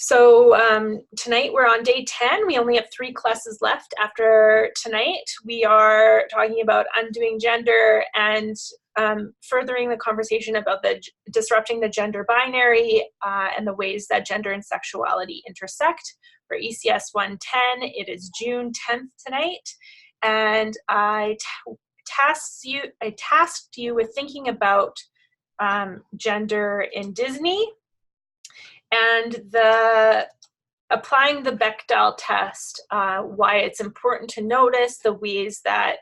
Tonight we're on day 10. We only have 3 classes left after tonight. We are talking about undoing gender and furthering the conversation about disrupting the gender binary and the ways that gender and sexuality intersect. For ECS 110, it is June 10th tonight, and I tasked you with thinking about gender in Disney and applying the Bechdel test, why it's important to notice the ways that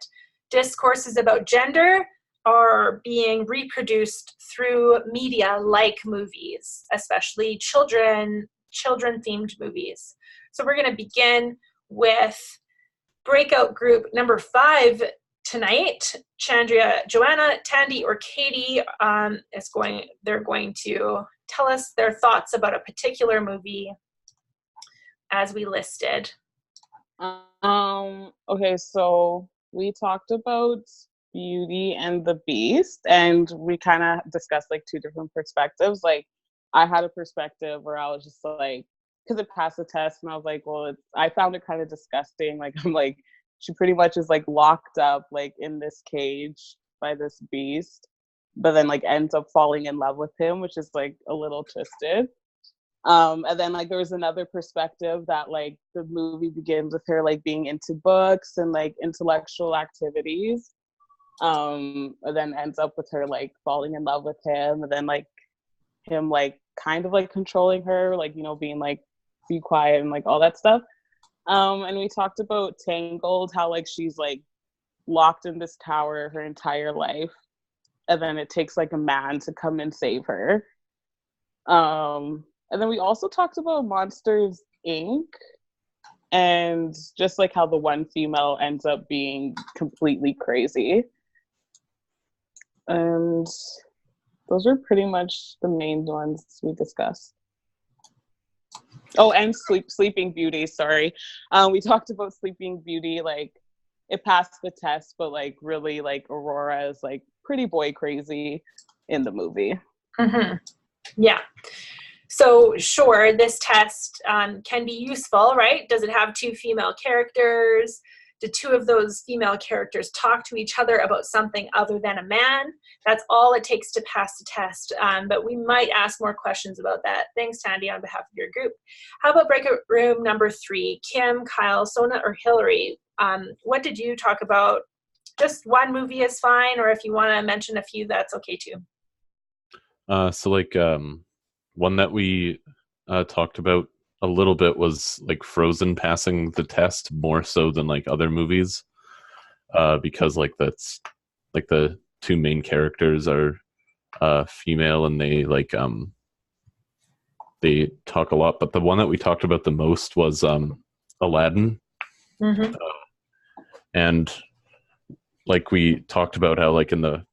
discourses about gender are being reproduced through media like movies, especially children-themed movies. So we're going to begin with breakout group number 5 tonight. Chandria, Joanna, Tandy, or Katie they're going to tell us their thoughts about a particular movie as we listed. Okay, so we talked about Beauty and the Beast, and we kind of discussed like 2 different perspectives. Like, I had a perspective where I was just like, because it passed the test, and I was like, well, I found it kind of disgusting. Like, I'm like, she pretty much is like locked up like in this cage by this beast, but then like ends up falling in love with him, which is like a little twisted. And then like there was another perspective that like the movie begins with her like being into books and like intellectual activities, and then ends up with her like falling in love with him, and then like him like kind of like controlling her, like, you know, being like, be quiet and like all that stuff. And we talked about Tangled, how like she's like locked in this tower her entire life, and then it takes like a man to come and save her. And then we also talked about Monsters Inc. and just like how the one female ends up being completely crazy. And those are pretty much the main ones we discussed. Oh, and Sleeping Beauty, sorry. We talked about Sleeping Beauty, like it passed the test, but like really like Aurora is like pretty boy crazy in the movie. Mm-hmm. Yeah. So sure, this test can be useful, right? Does it have 2 female characters? Do 2 of those female characters talk to each other about something other than a man? That's all it takes to pass the test. But we might ask more questions about that. Thanks, Tandy, on behalf of your group. How about breakout room number 3? Kim, Kyle, Sona, or Hillary? What did you talk about? Just one movie is fine, or if you want to mention a few, that's okay too. One that we talked about a little bit was like Frozen passing the test more so than like other movies, because like that's like the 2 main characters are female, and they like they talk a lot. But the one that we talked about the most was Aladdin. Mm-hmm. And like we talked about how like in the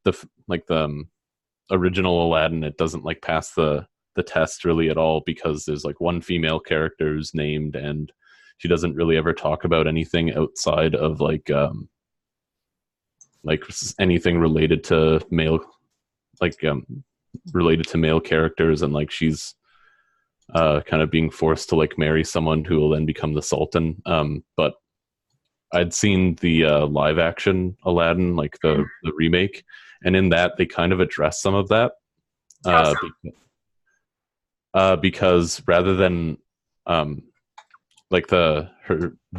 original Aladdin, it doesn't like pass the test really at all, because there's like one female character who's named, and she doesn't really ever talk about anything outside of like anything related to male, related to male characters, and like she's kind of being forced to like marry someone who will then become the Sultan. But I'd seen the live action Aladdin, like the remake, and in that they kind of address some of that. Because rather than like her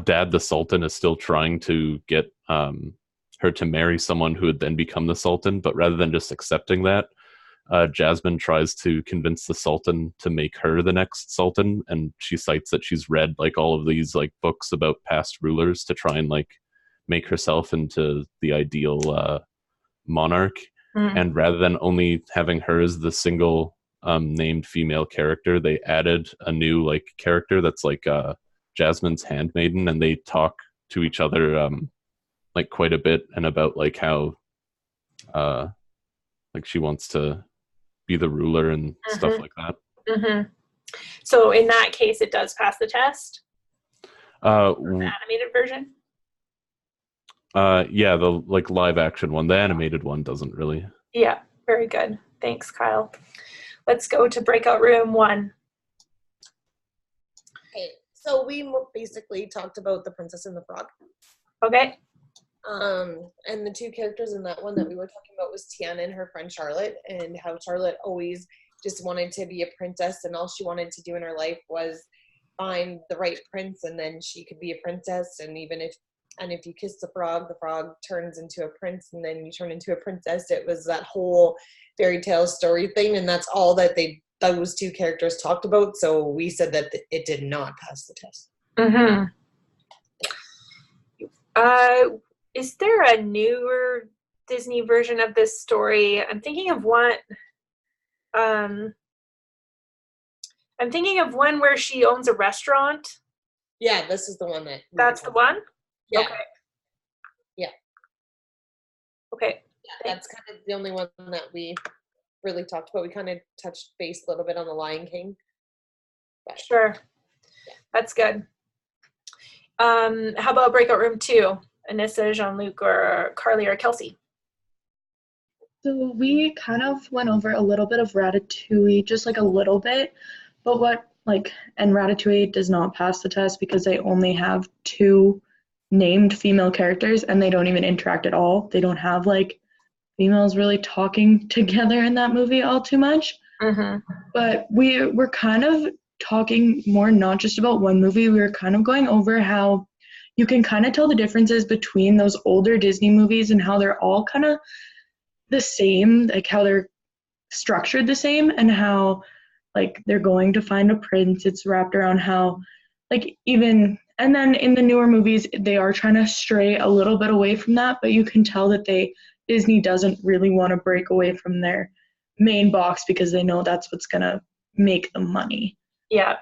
dad, the Sultan, is still trying to get her to marry someone who would then become the Sultan, but rather than just accepting that, Jasmine tries to convince the Sultan to make her the next Sultan, and she cites that she's read like all of these like books about past rulers to try and like make herself into the ideal monarch. And rather than only having her as the single named female character, they added a new like character that's like Jasmine's handmaiden, and they talk to each other like quite a bit, and about like how like she wants to be the ruler and stuff like that. Mm-hmm. So in that case, it does pass the test? The animated version? Yeah, the like live action one. The animated one doesn't really. Yeah, very good. Thanks, Kyle. Let's go to breakout room 1. Okay, so we basically talked about The Princess and the Frog. Okay. And the two characters in that one that we were talking about was Tiana and her friend Charlotte, and how Charlotte always just wanted to be a princess, and all she wanted to do in her life was find the right prince, and then she could be a princess. And if you kiss the frog turns into a prince, and then you turn into a princess. It was that whole fairy tale story thing, and that's all that those two characters talked about. So we said that it did not pass the test. Mm-hmm. Is there a newer Disney version of this story? I'm thinking of one. I'm thinking of one where she owns a restaurant. Yeah, this is the one that. That's the one? Yeah. Okay. Yeah. Okay. Yeah, that's kind of the only one that we really talked about. We kind of touched base a little bit on the Lion King. But, sure. Yeah. That's good. How about Breakout Room 2? Anissa, Jean-Luc, or Carly, or Kelsey? So we kind of went over a little bit of Ratatouille, just like a little bit, but and Ratatouille does not pass the test because they only have 2 named female characters and they don't even interact at all. They don't have like females really talking together in that movie all too much. Mm-hmm. But we're kind of talking more not just about one movie. We were kind of going over how you can kind of tell the differences between those older Disney movies and how they're all kind of the same, like how they're structured the same, and how like they're going to find a prince. It's wrapped around how like even, and then in the newer movies they are trying to stray a little bit away from that, but you can tell that Disney doesn't really want to break away from their main box because they know that's what's gonna make them money. Yeah.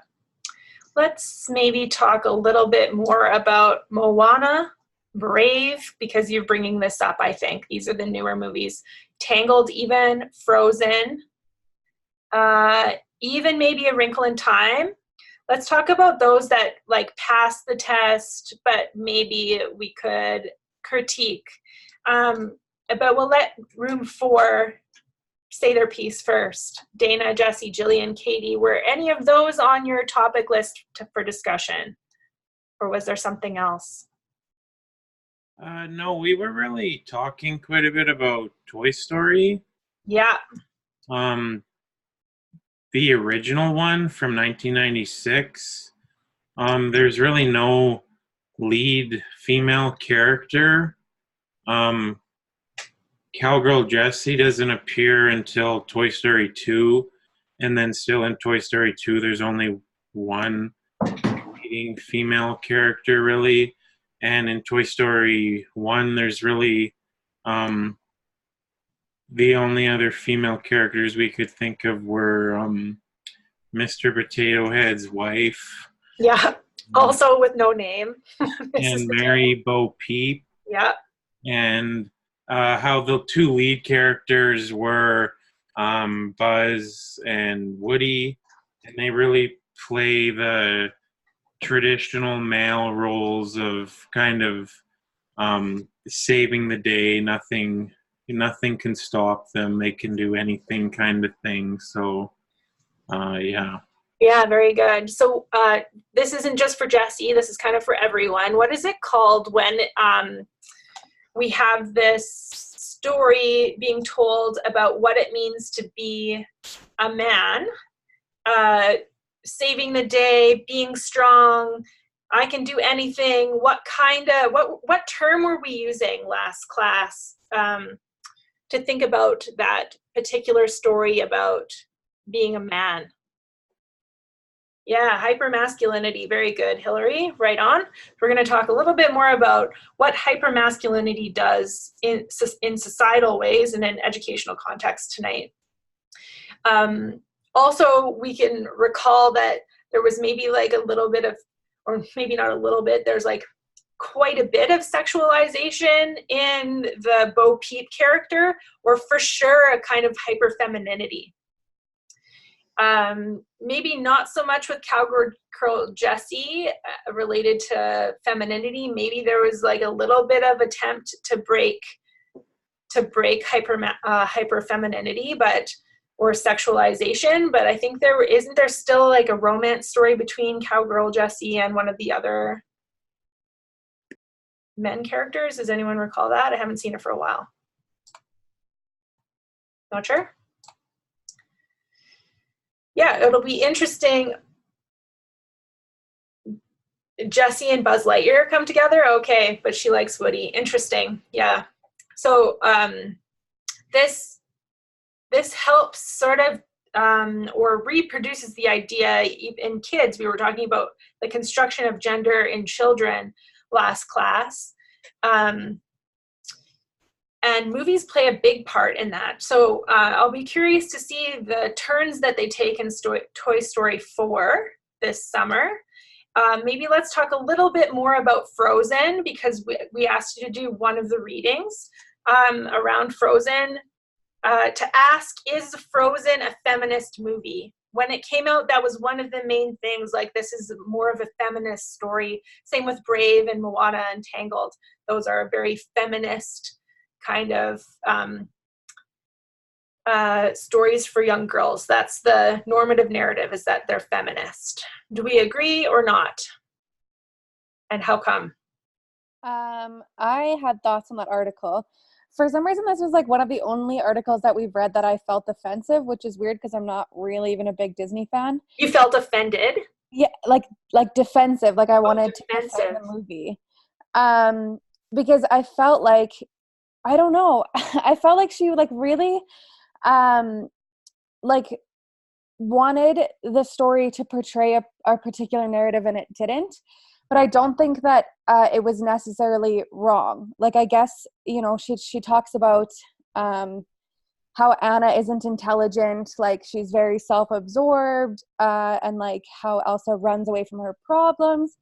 Let's maybe talk a little bit more about Moana, Brave, because you're bringing this up, I think. These are the newer movies. Tangled even, Frozen, even maybe A Wrinkle in Time. Let's talk about those that like pass the test, but maybe we could critique. But we'll let room 4 say their piece first. Dana, Jesse, Jillian, Katie, were any of those on your topic list for discussion? Or was there something else? No, we were really talking quite a bit about Toy Story. Yeah. The original one from 1996. There's really no lead female character. Cowgirl Jessie doesn't appear until Toy Story 2, and then still in Toy Story 2 there's only one leading female character really, and in Toy Story 1 there's really the only other female characters we could think of were Mr. Potato Head's wife. Yeah, also with no name. And Mary Bo Peep. Yeah. And how the 2 lead characters were Buzz and Woody, and they really play the traditional male roles of kind of saving the day. Nothing can stop them. They can do anything kind of thing. So, yeah. Yeah, very good. So this isn't just for Jesse. This is kind of for everyone. What is it called when we have this story being told about what it means to be a man, saving the day, being strong, I can do anything? What term were we using last class to think about that particular story about being a man? Yeah, hypermasculinity. Very good, Hillary. Right on. We're going to talk a little bit more about what hypermasculinity does in societal ways and in educational context tonight. Also, we can recall that there was maybe like a little bit of, or maybe not a little bit, there's like quite a bit of sexualization in the Bo Peep character, or for sure a kind of hyperfemininity. Maybe not so much with Cowgirl Jessie related to femininity. Maybe there was like a little bit of attempt to break hyperfemininity, but or sexualization, but I think there still like a romance story between Cowgirl Jessie and one of the other men characters. Does anyone recall that? I haven't seen it for a while. Not sure? Yeah, it'll be interesting. Jessie and Buzz Lightyear come together? Okay, but she likes Woody. Interesting. Yeah. So this helps sort of or reproduces the idea in kids. We were talking about the construction of gender in children last class. And movies play a big part in that. So I'll be curious to see the turns that they take in Toy Story 4 this summer. Maybe let's talk a little bit more about Frozen, because we asked you to do one of the readings around Frozen to ask, is Frozen a feminist movie? When it came out, that was one of the main things, like this is more of a feminist story. Same with Brave and Moana and Tangled. Those are very feminist kind of stories for young girls. That's the normative narrative, is that they're feminist. Do we agree or not? And how come? I had thoughts on that article. For some reason, this was like one of the only articles that we've read that I felt offensive, which is weird because I'm not really even a big Disney fan. You felt offended? Yeah, like defensive. Like I wanted to defend the movie. Because I felt like, I don't know, I felt like she like really like wanted the story to portray a particular narrative, and it didn't. But I don't think that it was necessarily wrong. Like, I guess, you know, she talks about how Anna isn't intelligent, like she's very self-absorbed, and like how Elsa runs away from her problems.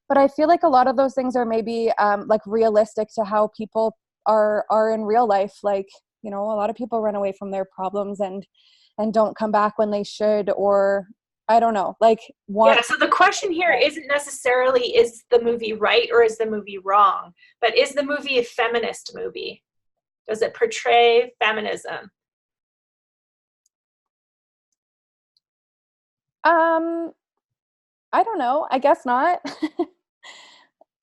But I feel like a lot of those things are maybe like realistic to how people are in real life. Like, you know, a lot of people run away from their problems and don't come back when they should, or I don't know, like yeah, so the question here isn't necessarily is the movie right or is the movie wrong, but is the movie a feminist movie? Does it portray feminism? I don't know. I guess not. It's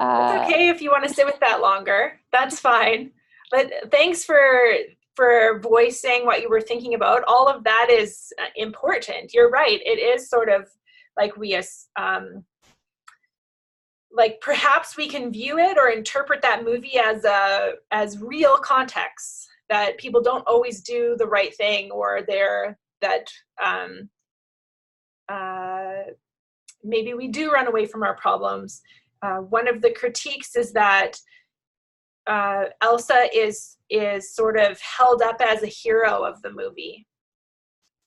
okay if you want to sit with that longer. That's fine. But thanks for voicing what you were thinking about. All of that is important. You're right. It is sort of like like perhaps we can view it or interpret that movie as real context, that people don't always do the right thing, or maybe we do run away from our problems. One of the critiques is that Elsa is sort of held up as a hero of the movie.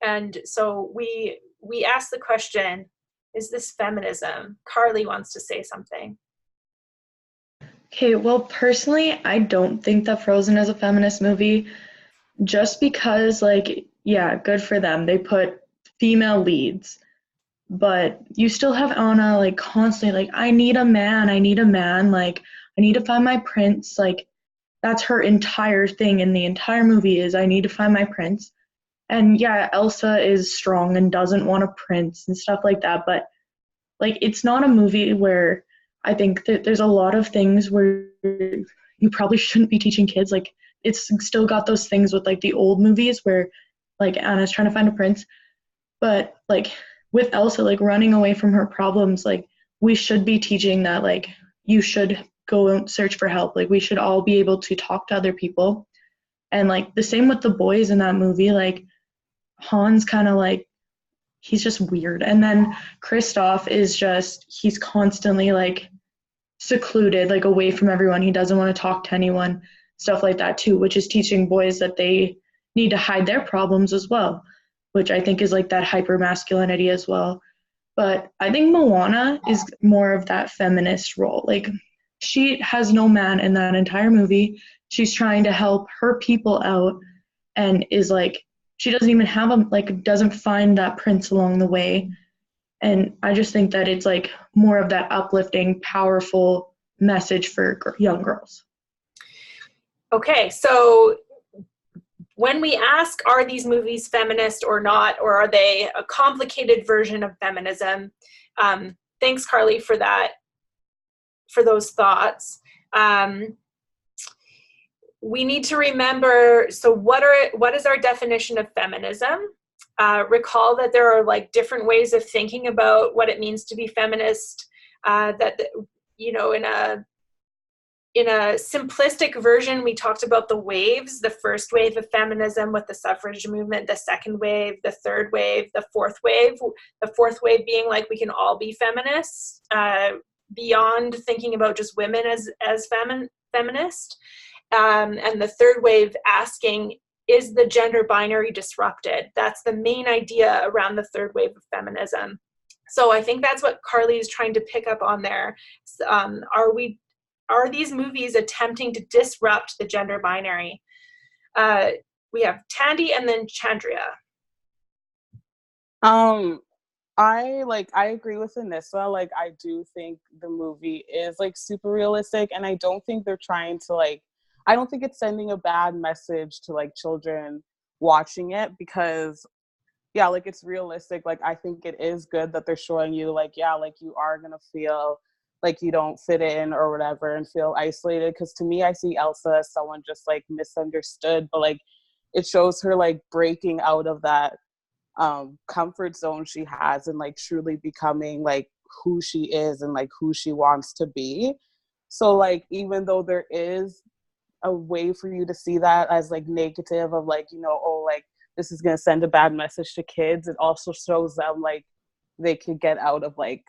And so we ask the question, is this feminism? Carly wants to say something. Okay, well, personally, I don't think that Frozen is a feminist movie, just because, like, yeah, good for them. They put female leads, but you still have Anna, like, constantly, like, I need a man, like, I need to find my prince. Like, that's her entire thing in the entire movie is I need to find my prince. And yeah, Elsa is strong and doesn't want a prince and stuff like that, but like it's not a movie where I think that there's a lot of things where you probably shouldn't be teaching kids. Like it's still got those things with like the old movies where like Anna's trying to find a prince, but like with Elsa like running away from her problems, like we should be teaching that like you should go and search for help. Like we should all be able to talk to other people. And like the same with the boys in that movie, like Han's kind of like, he's just weird. And then Kristoff is just, he's constantly like secluded, like away from everyone. He doesn't want to talk to anyone, stuff like that too, which is teaching boys that they need to hide their problems as well, which I think is like that hyper masculinity as well. But I think Moana is more of that feminist role. Like she has no man in that entire movie. She's trying to help her people out and is like, she doesn't even have doesn't find that prince along the way. And I just think that it's like more of that uplifting, powerful message for young girls. Okay, so when we ask, are these movies feminist or not, or are they a complicated version of feminism? Thanks, Carly, for those thoughts. We need to remember, so what is our definition of feminism? Recall that there are like different ways of thinking about what it means to be feminist, that, you know, in a simplistic version, we talked about the waves, the first wave of feminism with the suffrage movement, the second wave, the third wave, the fourth wave being like we can all be feminists, beyond thinking about just women as feminist. And the third wave asking, is the gender binary disrupted? That's the main idea around the third wave of feminism. So I think that's what Carly is trying to pick up on there. Are these movies attempting to disrupt the gender binary? We have Tandy and then Chandria. I agree with Anissa. Like, I do think the movie is like super realistic, and I don't think they're trying to I don't think it's sending a bad message to like children watching it, because yeah, like it's realistic. Like, I think it is good that they're showing you like, yeah, like you are gonna feel like you don't fit in or whatever and feel isolated. Because to me, I see Elsa as someone just like misunderstood, but like it shows her like breaking out of that comfort zone she has and like truly becoming like who she is and like who she wants to be. So like, even though there is a way for you to see that as like negative of like, you know, oh, like this is going to send a bad message to kids, it also shows them like they could get out of like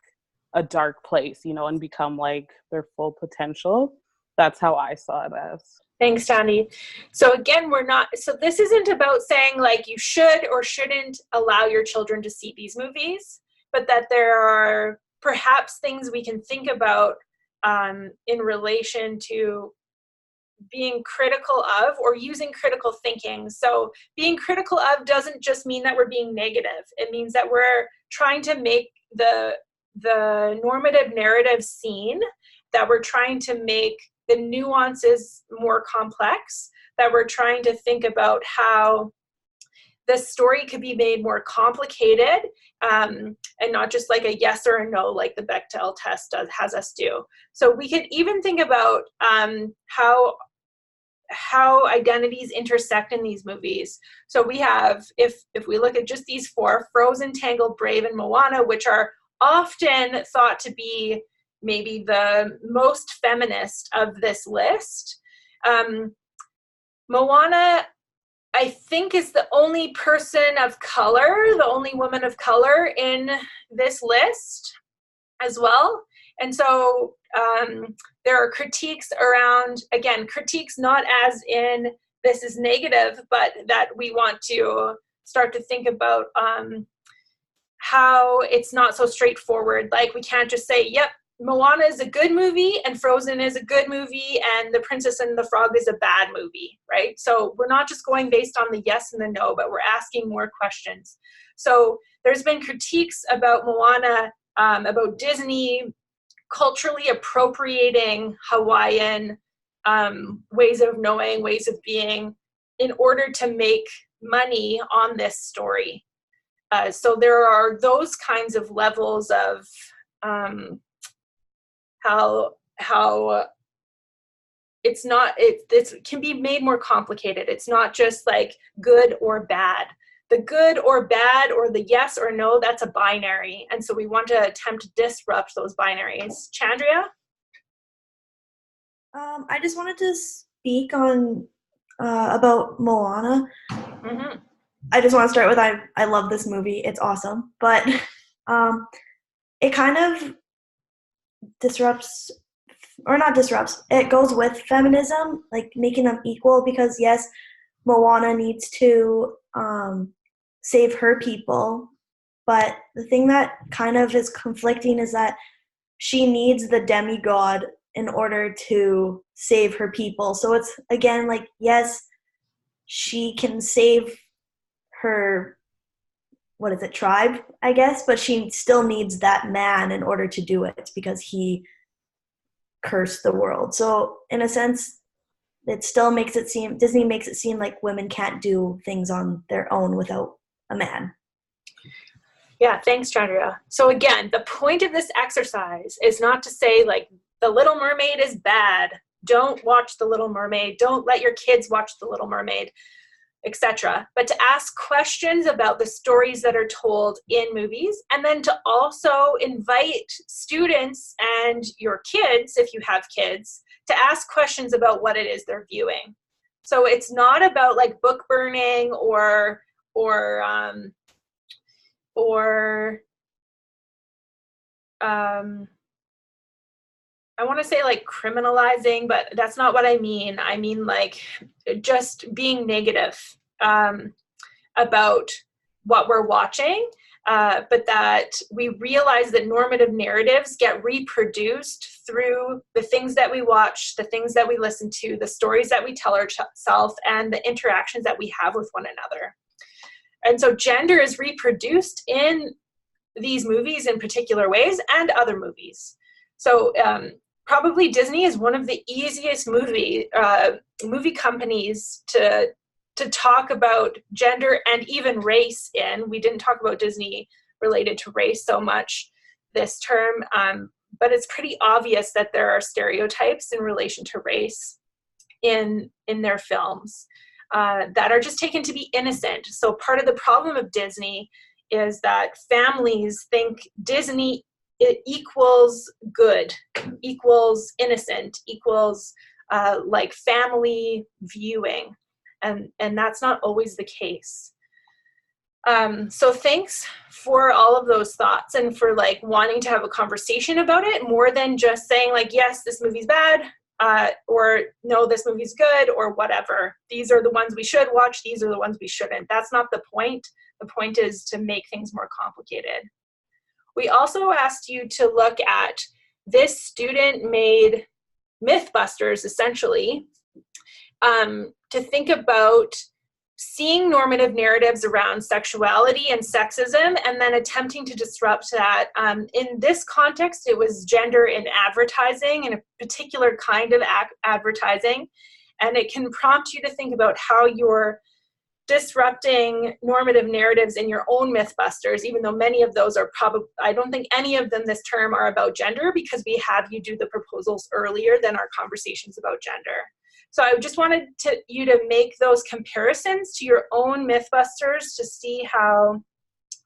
a dark place, you know, and become like their full potential. That's how I saw it as. Thanks, Tandy. So again, so this isn't about saying like you should or shouldn't allow your children to see these movies, but that there are perhaps things we can think about in relation to being critical of or using critical thinking. So being critical of doesn't just mean that we're being negative. It means that we're trying to make the normative narrative seen, that we're trying to make the nuances more complex, that we're trying to think about how the story could be made more complicated, and not just like a yes or a no like the Bechdel test has us do. So we could even think about how identities intersect in these movies. So we have, if we look at just these four, Frozen, Tangled, Brave, and Moana, which are often thought to be maybe the most feminist of this list. Moana, I think, is the only person of color, the only woman of color in this list as well. And so there are critiques around, again, critiques not as in this is negative, but that we want to start to think about how it's not so straightforward. Like, we can't just say, yep, Moana is a good movie and Frozen is a good movie and The Princess and the Frog is a bad movie, right? So we're not just going based on the yes and the no, but we're asking more questions. So there's been critiques about Moana, about Disney culturally appropriating Hawaiian ways of knowing, ways of being, in order to make money on this story. So there are those kinds of levels of how it can be made more complicated. It's not just like good or bad. The good or bad or the yes or no, that's a binary. And so we want to attempt to disrupt those binaries. Chandria? I just wanted to speak on about Moana. Mm-hmm. I just want to start with I love this movie. It's awesome. But it kind of disrupts, or not disrupts, it goes with feminism, like making them equal, because yes, Moana needs to save her people, but the thing that kind of is conflicting is that she needs the demigod in order to save her people. So it's, again, like, yes, she can save her, tribe, I guess, but she still needs that man in order to do it because he cursed the world. So in a sense, it still makes it seem, Disney makes it seem like women can't do things on their own without a man. Yeah, thanks, Chandra. So again, the point of this exercise is not to say like The Little Mermaid is bad. Don't watch The Little Mermaid. Don't let your kids watch The Little Mermaid, etc. But to ask questions about the stories that are told in movies, and then to also invite students and your kids, if you have kids, to ask questions about what it is they're viewing. So it's not about like book burning or I want to say like criminalizing, but that's not what I mean. I mean like just being negative about what we're watching, but that we realize that normative narratives get reproduced through the things that we watch, the things that we listen to, the stories that we tell ourselves, and the interactions that we have with one another. And so gender is reproduced in these movies in particular ways and other movies. So probably Disney is one of the easiest movie companies to talk about gender and even race in. We didn't talk about Disney related to race so much this term, but it's pretty obvious that there are stereotypes in relation to race in their films that are just taken to be innocent. So part of the problem of Disney is that families think Disney equals good, equals innocent, equals like family viewing. And that's not always the case. So thanks for all of those thoughts and for like wanting to have a conversation about it more than just saying like, yes, this movie's bad, or no, this movie's good, or whatever. These are the ones we should watch. These are the ones we shouldn't. That's not the point. The point is to make things more complicated. We also asked you to look at this student-made Mythbusters, essentially, to think about seeing normative narratives around sexuality and sexism and then attempting to disrupt that. In this context, it was gender in advertising and a particular kind of advertising. And it can prompt you to think about how you're disrupting normative narratives in your own Mythbusters, even though many of those are probably, I don't think any of them this term are about gender because we have you do the proposals earlier than our conversations about gender. So I just wanted you to make those comparisons to your own Mythbusters to see how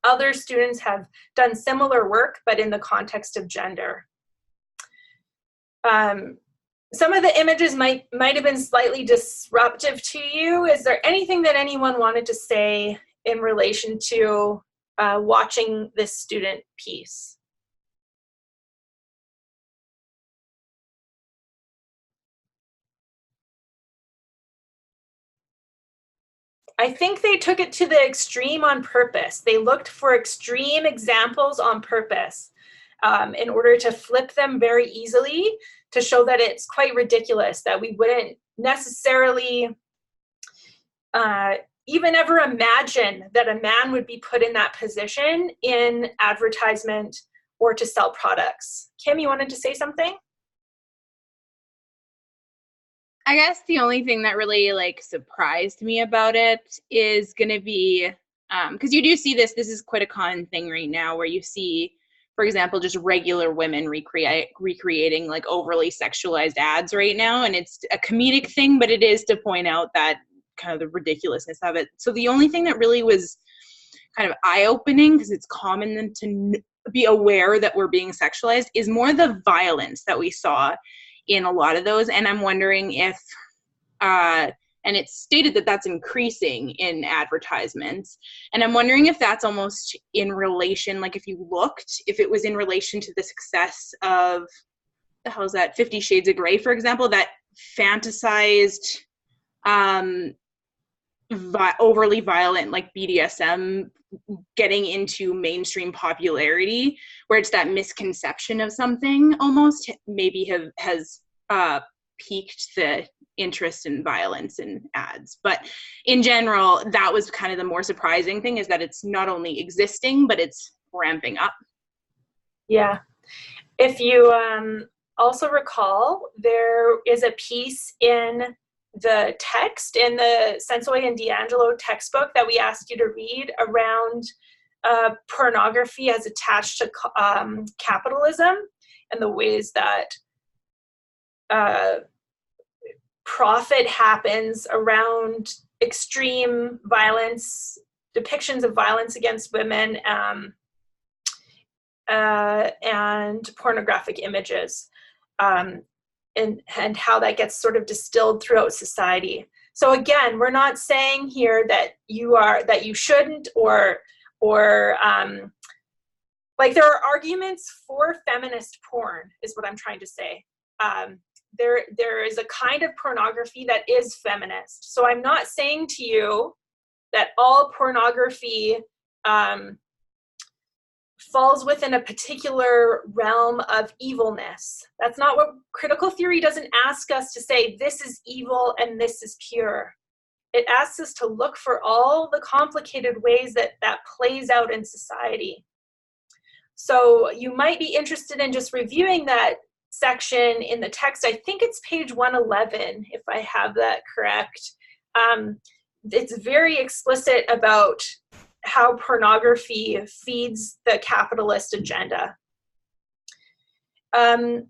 other students have done similar work, but in the context of gender. Some of the images might have been slightly disruptive to you. Is there anything that anyone wanted to say in relation to watching this student piece? I think they took it to the extreme on purpose. They looked for extreme examples on purpose in order to flip them very easily to show that it's quite ridiculous, that we wouldn't necessarily even ever imagine that a man would be put in that position in advertisement or to sell products. Kim, you wanted to say something? I guess the only thing that really like surprised me about it is going to be, because you do see this is quite a common thing right now where you see, for example, just regular women recreating like overly sexualized ads right now. And it's a comedic thing, but it is to point out that kind of the ridiculousness of it. So the only thing that really was kind of eye-opening, because it's common to be aware that we're being sexualized, is more the violence that we saw in a lot of those. And I'm wondering if, and it's stated that that's increasing in advertisements. And I'm wondering if that's almost in relation, like if you looked, if it was in relation to the success of, the hell is that, 50 Shades of Grey, for example, that fantasized, overly violent, like BDSM getting into mainstream popularity, where it's that misconception of something almost maybe has piqued the interest in violence in ads. But in general, that was kind of the more surprising thing, is that it's not only existing, but it's ramping up. Yeah. If you also recall, there is a piece in the text in the Sensoy and D'Angelo textbook that we asked you to read around pornography as attached to capitalism and the ways that profit happens around extreme violence, depictions of violence against women, and pornographic images, and how that gets sort of distilled throughout society. So again, we're not saying here that you shouldn't, or like, there are arguments for feminist porn, is what I'm trying to say. There is a kind of pornography that is feminist. So I'm not saying to you that all pornography falls within a particular realm of evilness. That's not what critical theory doesn't ask us to say, this is evil and this is pure. It asks us to look for all the complicated ways that that plays out in society. So you might be interested in just reviewing that section in the text. I think it's page 111, if I have that correct. It's very explicit about how pornography feeds the capitalist agenda. And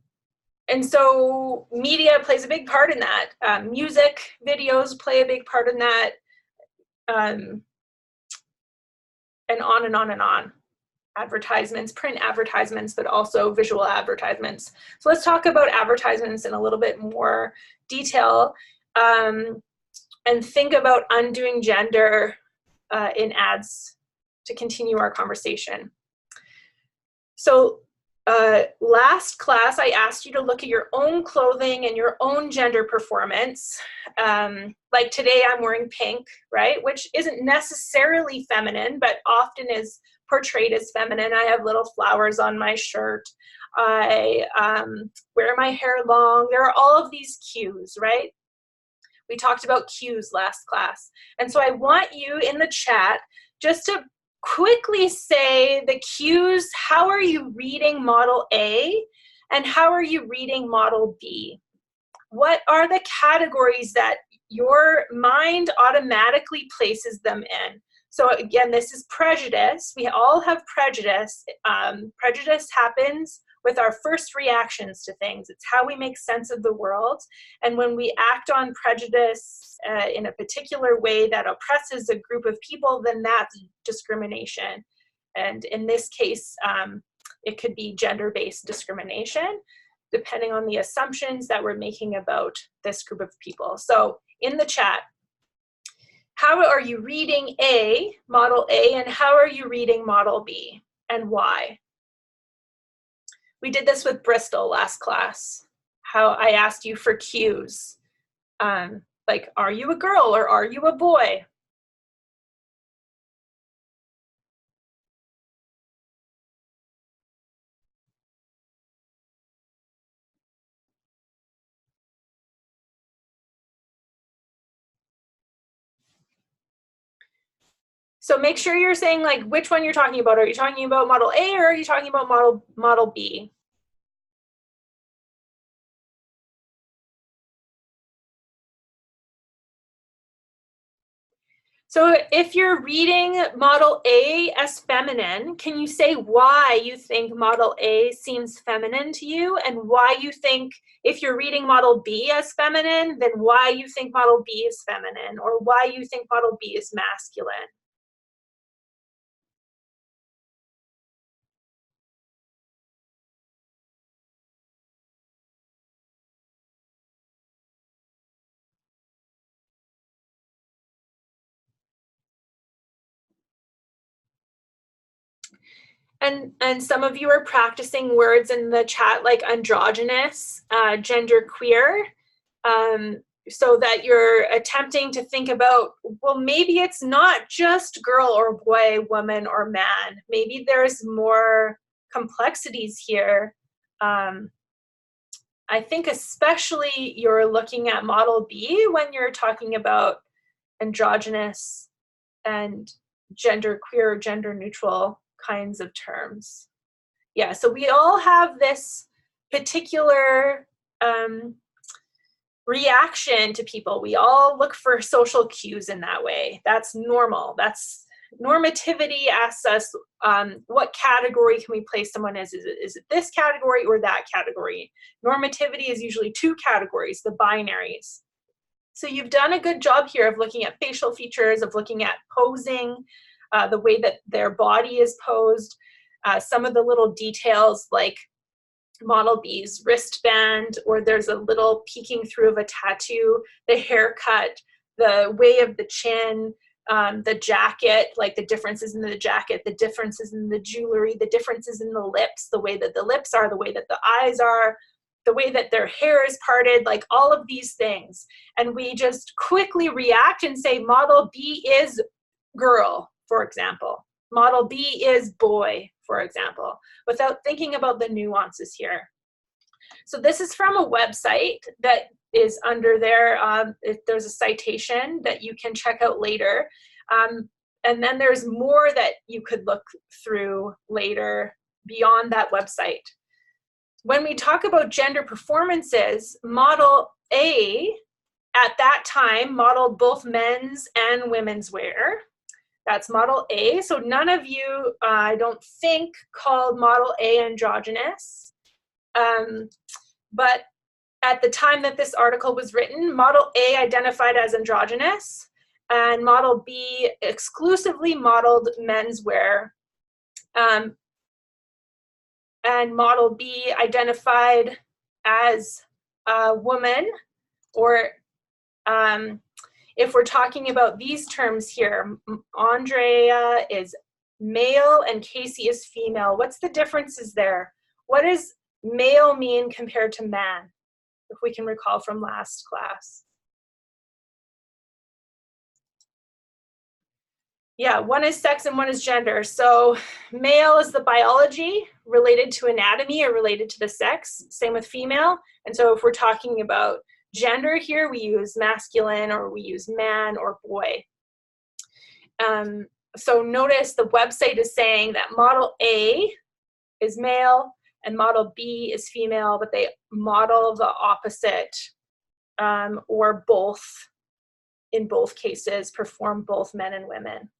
so media plays a big part in that. Music videos play a big part in that, and on and on and on. Advertisements, print advertisements, but also visual advertisements. So let's talk about advertisements in a little bit more detail, and think about undoing gender in ads to continue our conversation. So last class, I asked you to look at your own clothing and your own gender performance. Like today I'm wearing pink, right? Which isn't necessarily feminine, but often is portrayed as feminine. I have little flowers on my shirt. I wear my hair long. There are all of these cues, right? We talked about cues last class. And so I want you in the chat just to quickly say the cues. How are you reading model A and how are you reading model B? What are the categories that your mind automatically places them in? So again, this is prejudice. We all have prejudice. Prejudice happens with our first reactions to things. It's how we make sense of the world. And when we act on prejudice in a particular way that oppresses a group of people, then that's discrimination. And in this case, it could be gender-based discrimination, depending on the assumptions that we're making about this group of people. So in the chat, how are you reading model A, and how are you reading model B, and why? We did this with Bristol last class, how I asked you for cues. Like, are you a girl or are you a boy? So make sure you're saying like which one you're talking about. Are you talking about model A or are you talking about model B? So if you're reading model A as feminine, can you say why you think model A seems feminine to you, and why you think, if you're reading model B as feminine, then why you think model B is feminine, or why you think model B is masculine? And some of you are practicing words in the chat like androgynous, genderqueer, so that you're attempting to think about, well, maybe it's not just girl or boy, woman or man. Maybe there's more complexities here. I think especially you're looking at model B when you're talking about androgynous and genderqueer, gender neutral kinds of terms. Yeah, so we all have this particular reaction to people. We all look for social cues in that way. That's normal. That's normativity asks us, what category can we place someone as? Is it this category or that category? Normativity is usually two categories, the binaries. So you've done a good job here of looking at facial features, of looking at posing, the way that their body is posed, some of the little details like model B's wristband, or there's a little peeking through of a tattoo, the haircut, the way of the chin, the jacket, like the differences in the jacket, the differences in the jewelry, the differences in the lips, the way that the lips are, the way that the eyes are, the way that their hair is parted, like all of these things. And we just quickly react and say model B is girl, for example. Model B is boy, for example, without thinking about the nuances here. So this is from a website that is under there. There's a citation that you can check out later. And then there's more that you could look through later beyond that website. When we talk about gender performances, model A at that time modeled both men's and women's wear. That's model A. So none of you, I don't think, called model A androgynous. But at the time that this article was written, model A identified as androgynous, and model B exclusively modeled men's wear. And model B identified as a woman, or if we're talking about these terms here, Andrea is male and Casey is female. What's the differences there? What does male mean compared to man, if we can recall from last class? Yeah, one is sex and one is gender. So male is the biology related to anatomy or related to the sex, same with female. And so if we're talking about gender here, we use masculine or we use man or boy. So notice the website is saying that model A is male and model B is female, but they model the opposite, or both, in both cases, perform both men and women.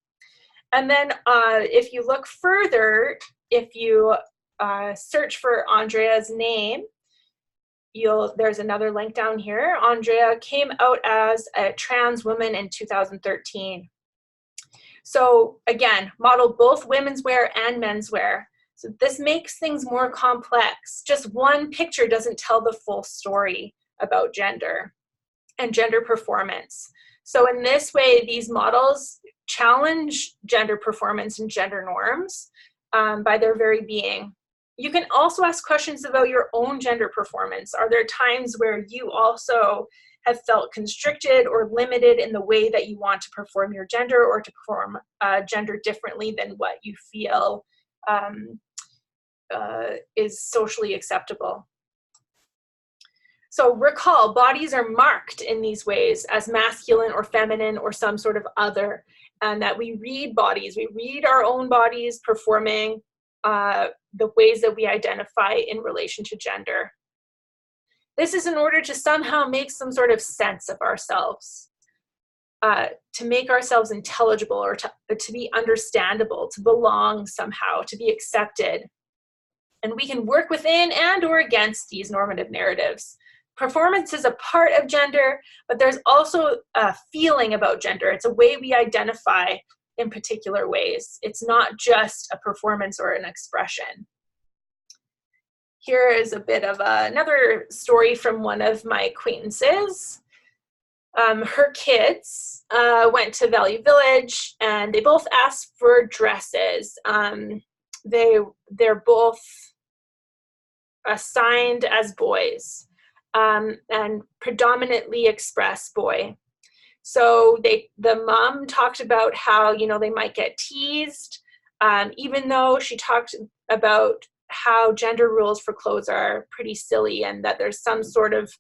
And then if you look further, if you search for Andrea's name, there's another link down here. Andrea came out as a trans woman in 2013. So again, modeled both women's wear and men's wear. So this makes things more complex. Just one picture doesn't tell the full story about gender and gender performance. So in this way, these models challenge gender performance and gender norms by their very being. You can also ask questions about your own gender performance. Are there times where you also have felt constricted or limited in the way that you want to perform your gender, or to perform gender differently than what you feel is socially acceptable? So recall, bodies are marked in these ways as masculine or feminine or some sort of other, and that we read bodies, we read our own bodies performing the ways that we identify in relation to gender. This is in order to somehow make some sort of sense of ourselves, to make ourselves intelligible, or to be understandable, to belong somehow, to be accepted. And we can work within and or against these normative narratives. Performance is a part of gender, but there's also a feeling about gender. It's a way we identify in particular ways. It's not just a performance or an expression. Here is a bit of another story from one of my acquaintances. Her kids went to Value Village and they both asked for dresses. They're both assigned as boys, and predominantly express boy. So the mom talked about how, they might get teased, even though she talked about how gender rules for clothes are pretty silly, and that there's some sort of,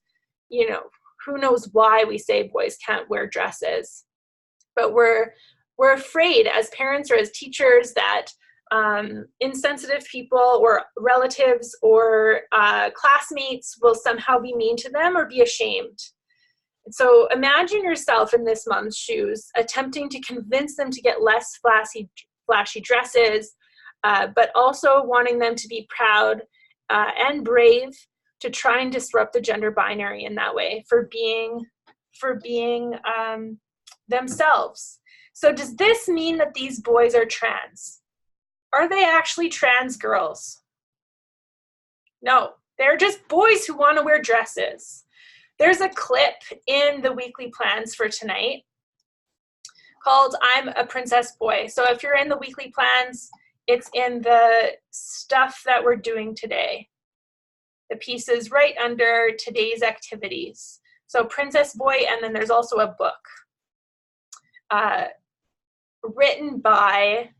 who knows why we say boys can't wear dresses. But we're afraid as parents or as teachers that insensitive people or relatives or classmates will somehow be mean to them or be ashamed. So imagine yourself in this mom's shoes, attempting to convince them to get less flashy dresses, but also wanting them to be proud and brave to try and disrupt the gender binary in that way for being themselves. So does this mean that these boys are trans? Are they actually trans girls? No, they're just boys who want to wear dresses. There's a clip in the weekly plans for tonight called I'm a Princess Boy. So if you're in the weekly plans, it's in the stuff that we're doing today. The piece is right under today's activities. So Princess Boy, and then there's also a book written by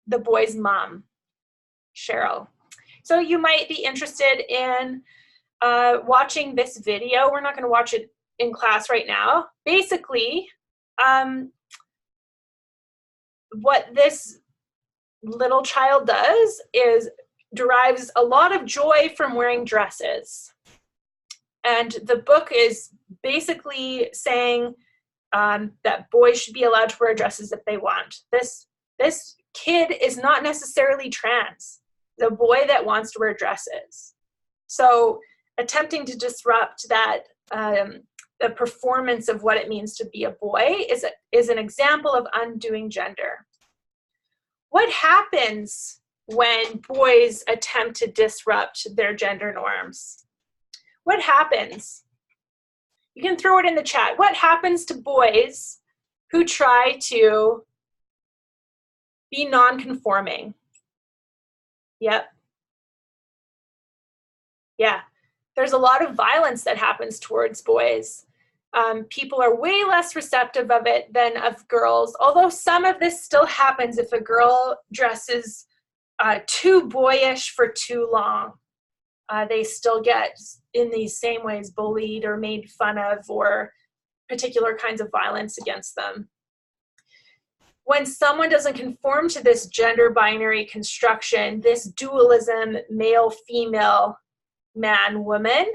the boy's mom, Cheryl. So you might be interested in watching this video. We're not going to watch it in class right now. Basically, what this little child does is derives a lot of joy from wearing dresses. And the book is basically saying that boys should be allowed to wear dresses if they want. This kid is not necessarily trans. The boy that wants to wear dresses. So attempting to disrupt that, the performance of what it means to be a boy is an example of undoing gender. What happens when boys attempt to disrupt their gender norms? What happens? You can throw it in the chat. What happens to boys who try to be non-conforming? Yep. Yeah. There's a lot of violence that happens towards boys. People are way less receptive of it than of girls, although some of this still happens if a girl dresses too boyish for too long. They still get, in these same ways, bullied or made fun of, or particular kinds of violence against them. When someone doesn't conform to this gender binary construction, this dualism, male, female, man, woman,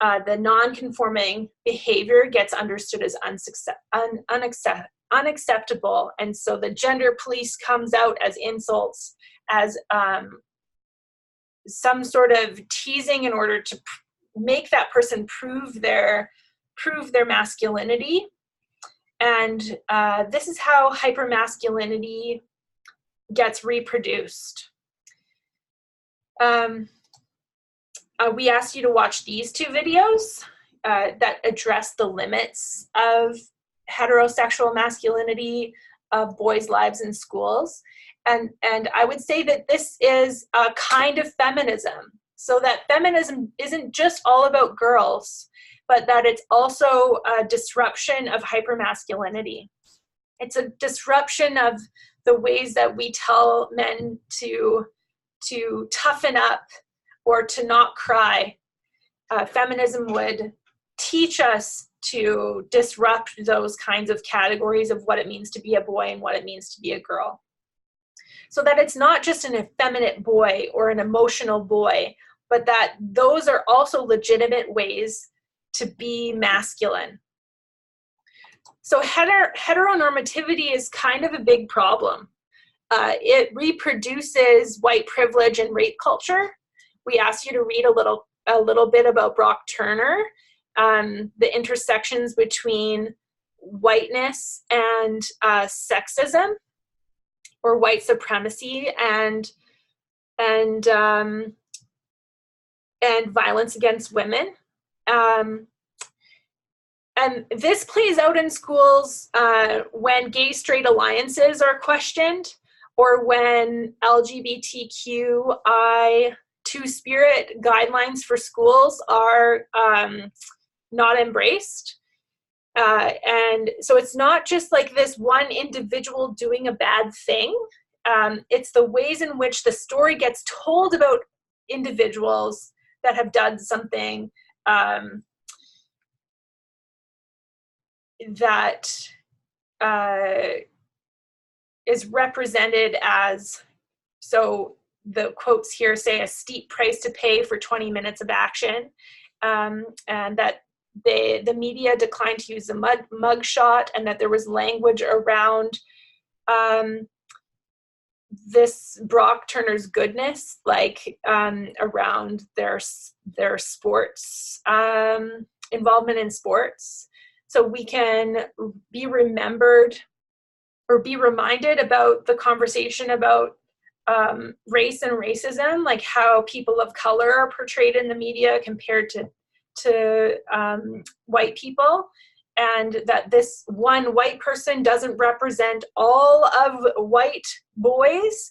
the non-conforming behavior gets understood as unacceptable. And so the gender police comes out as insults, as some sort of teasing in order to make that person prove their masculinity. And this is how hypermasculinity gets reproduced. We asked you to watch these two videos that address the limits of heterosexual masculinity of boys' lives in schools. And I would say that this is a kind of feminism. So that feminism isn't just all about girls, but that it's also a disruption of hypermasculinity. It's a disruption of the ways that we tell men to toughen up or to not cry. Feminism would teach us to disrupt those kinds of categories of what it means to be a boy and what it means to be a girl. So that it's not just an effeminate boy or an emotional boy, but that those are also legitimate ways to be masculine. So heteronormativity is kind of a big problem. It reproduces white privilege and rape culture. We asked you to read a little bit about Brock Turner, the intersections between whiteness and sexism, or white supremacy, and violence against women. And this plays out in schools when gay-straight alliances are questioned, or when LGBTQI two-spirit guidelines for schools are not embraced. And so it's not just like this one individual doing a bad thing. It's the ways in which the story gets told about individuals that have done something that is represented as, so the quotes here say, a steep price to pay for 20 minutes of action, and that the media declined to use the mugshot, and that there was language around this Brock Turner's goodness, like around their sports involvement in sports. So we can be remembered or be reminded about the conversation about race and racism, like how people of color are portrayed in the media compared to white people, and that this one white person doesn't represent all of white boys,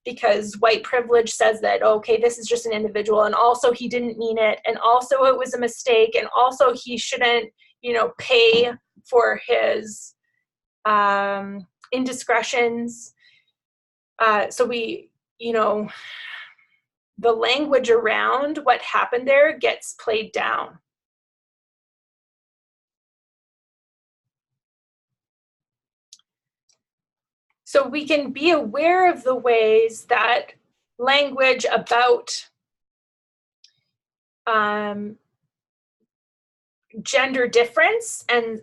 because white privilege says that, okay, this is just an individual, and also he didn't mean it, and also it was a mistake, and also he shouldn't, pay for his indiscretions. So we, the language around what happened there gets played down. So we can be aware of the ways that language about gender difference and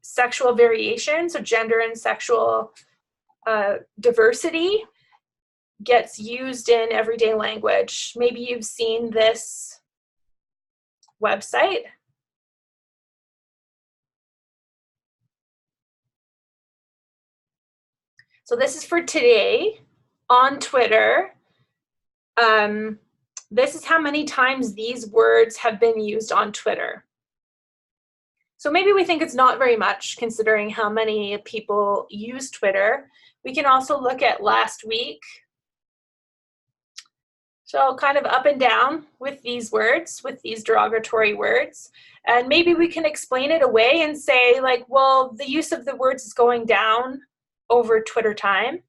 sexual variation, so gender and sexual diversity, gets used in everyday language. Maybe you've seen this website. So this is for today on Twitter. This is how many times these words have been used on Twitter. So maybe we think it's not very much considering how many people use Twitter. We can also look at last week. So kind of up and down with these words, with these derogatory words. And maybe we can explain it away and say, like, well, the use of the words is going down over Twitter time.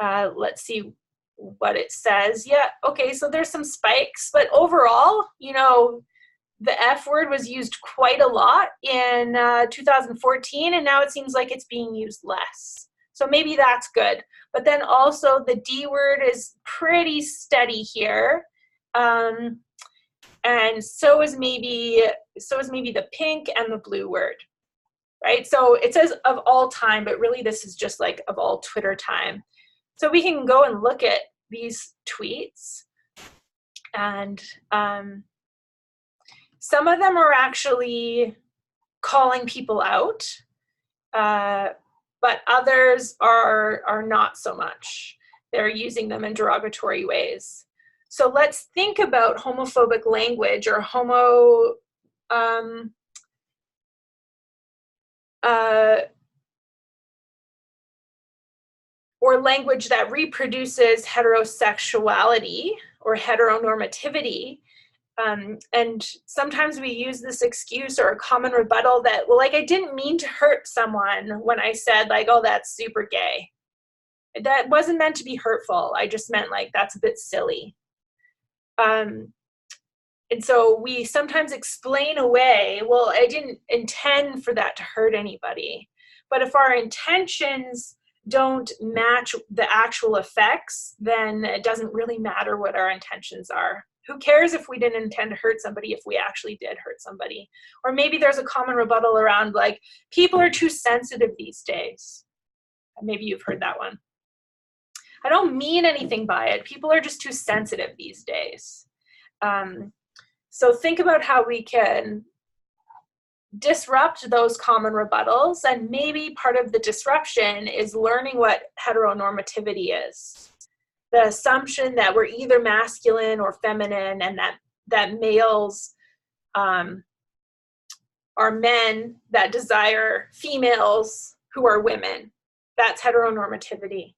Let's see what it says. Yeah, okay, so there's some spikes, but overall, the F word was used quite a lot in 2014, and now it seems like it's being used less. So maybe that's good. But then also the D word is pretty steady here. And so is maybe the pink and the blue word, right? So it says of all time, but really this is just like of all Twitter time. So we can go and look at these tweets, and some of them are actually calling people out, but others are not so much. They're using them in derogatory ways. So let's think about homophobic language or or language that reproduces heterosexuality or heteronormativity. And sometimes we use this excuse or a common rebuttal that, well, like, I didn't mean to hurt someone when I said, like, oh, that's super gay. That wasn't meant to be hurtful. I just meant, like, that's a bit silly. And so we sometimes explain away, well, I didn't intend for that to hurt anybody. But if our intentions don't match the actual effects, then it doesn't really matter what our intentions are. Who cares if we didn't intend to hurt somebody if we actually did hurt somebody? Or maybe there's a common rebuttal around, like, people are too sensitive these days. Maybe you've heard that one. I don't mean anything by it. People are just too sensitive these days. So think about how we can disrupt those common rebuttals, and maybe part of the disruption is learning what heteronormativity is. The assumption that we're either masculine or feminine, and that males are men that desire females who are women. That's heteronormativity.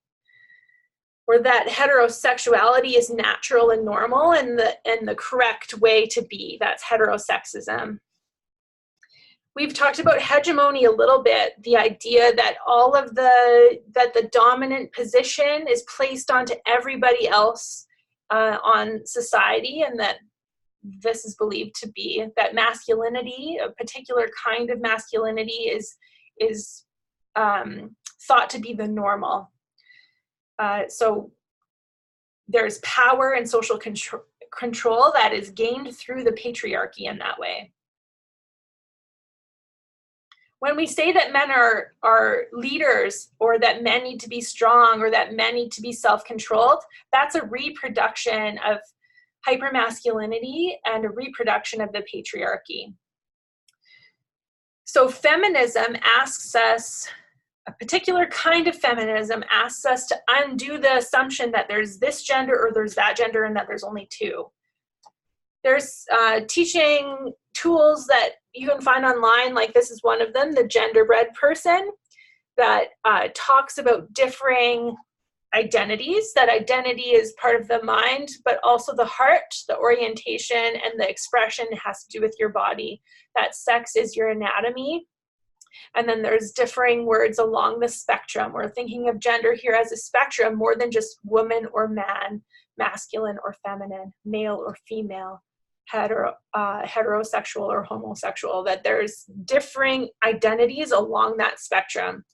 Or that heterosexuality is natural and normal and the correct way to be. That's heterosexism. We've talked about hegemony a little bit, the idea that that the dominant position is placed onto everybody else on society, and that this is believed to be that masculinity, a particular kind of masculinity, is thought to be the normal. So there's power and social control that is gained through the patriarchy in that way. When we say that men are leaders, or that men need to be strong, or that men need to be self-controlled, that's a reproduction of hypermasculinity and a reproduction of the patriarchy. So feminism asks us, a particular kind of feminism asks us to undo the assumption that there's this gender or there's that gender and that there's only two. There's teaching tools that you can find online, like this is one of them, the Genderbread Person, that talks about differing identities, that identity is part of the mind, but also the heart, the orientation, and the expression has to do with your body, that sex is your anatomy. And then there's differing words along the spectrum. We're thinking of gender here as a spectrum more than just woman or man, masculine or feminine, male or female, heterosexual or homosexual, that there's differing identities along that spectrum.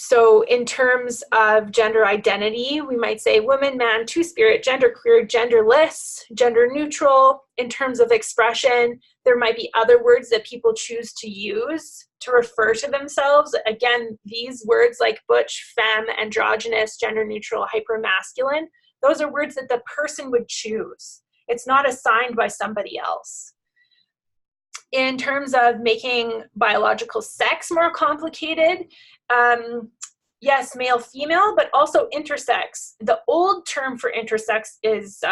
So in terms of gender identity, we might say woman, man, two-spirit, genderqueer, genderless, gender neutral. In terms of expression, there might be other words that people choose to use to refer to themselves. Again, these words like butch, femme, androgynous, gender neutral, hypermasculine, those are words that the person would choose. It's not assigned by somebody else. In terms of making biological sex more complicated, yes, male, female, but also intersex. The old term for intersex is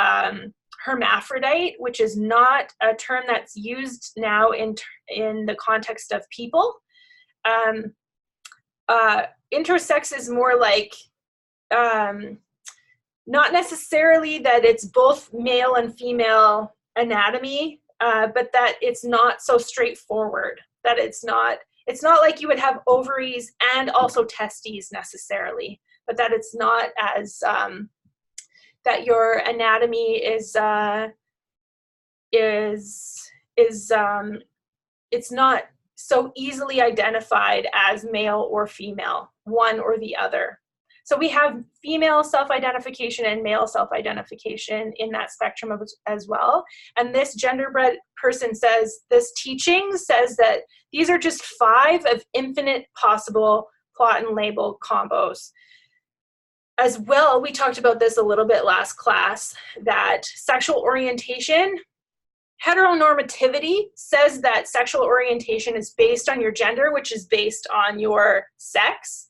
hermaphrodite, which is not a term that's used now in the context of people. Intersex is more like, not necessarily that it's both male and female anatomy, but that it's not so straightforward, that it's not like you would have ovaries and also testes necessarily, but that it's not as, that your anatomy is it's not so easily identified as male or female, one or the other. So we have female self-identification and male self-identification in that spectrum as well. And this genderbread person says, this teaching says that these are just 5 of infinite possible plot and label combos. As well, we talked about this a little bit last class, that sexual orientation, heteronormativity says that sexual orientation is based on your gender, which is based on your sex.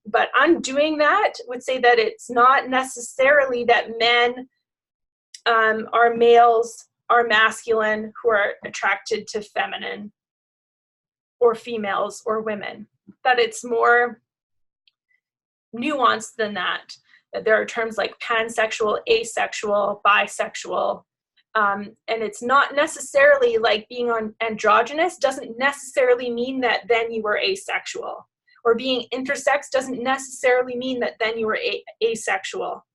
But undoing that would say that it's not necessarily that men are males, are masculine, who are attracted to feminine, or females or women. That it's more nuanced than that. That there are terms like pansexual, asexual, bisexual, and it's not necessarily like being androgynous doesn't necessarily mean that then you were asexual. Or being intersex doesn't necessarily mean that then you were asexual.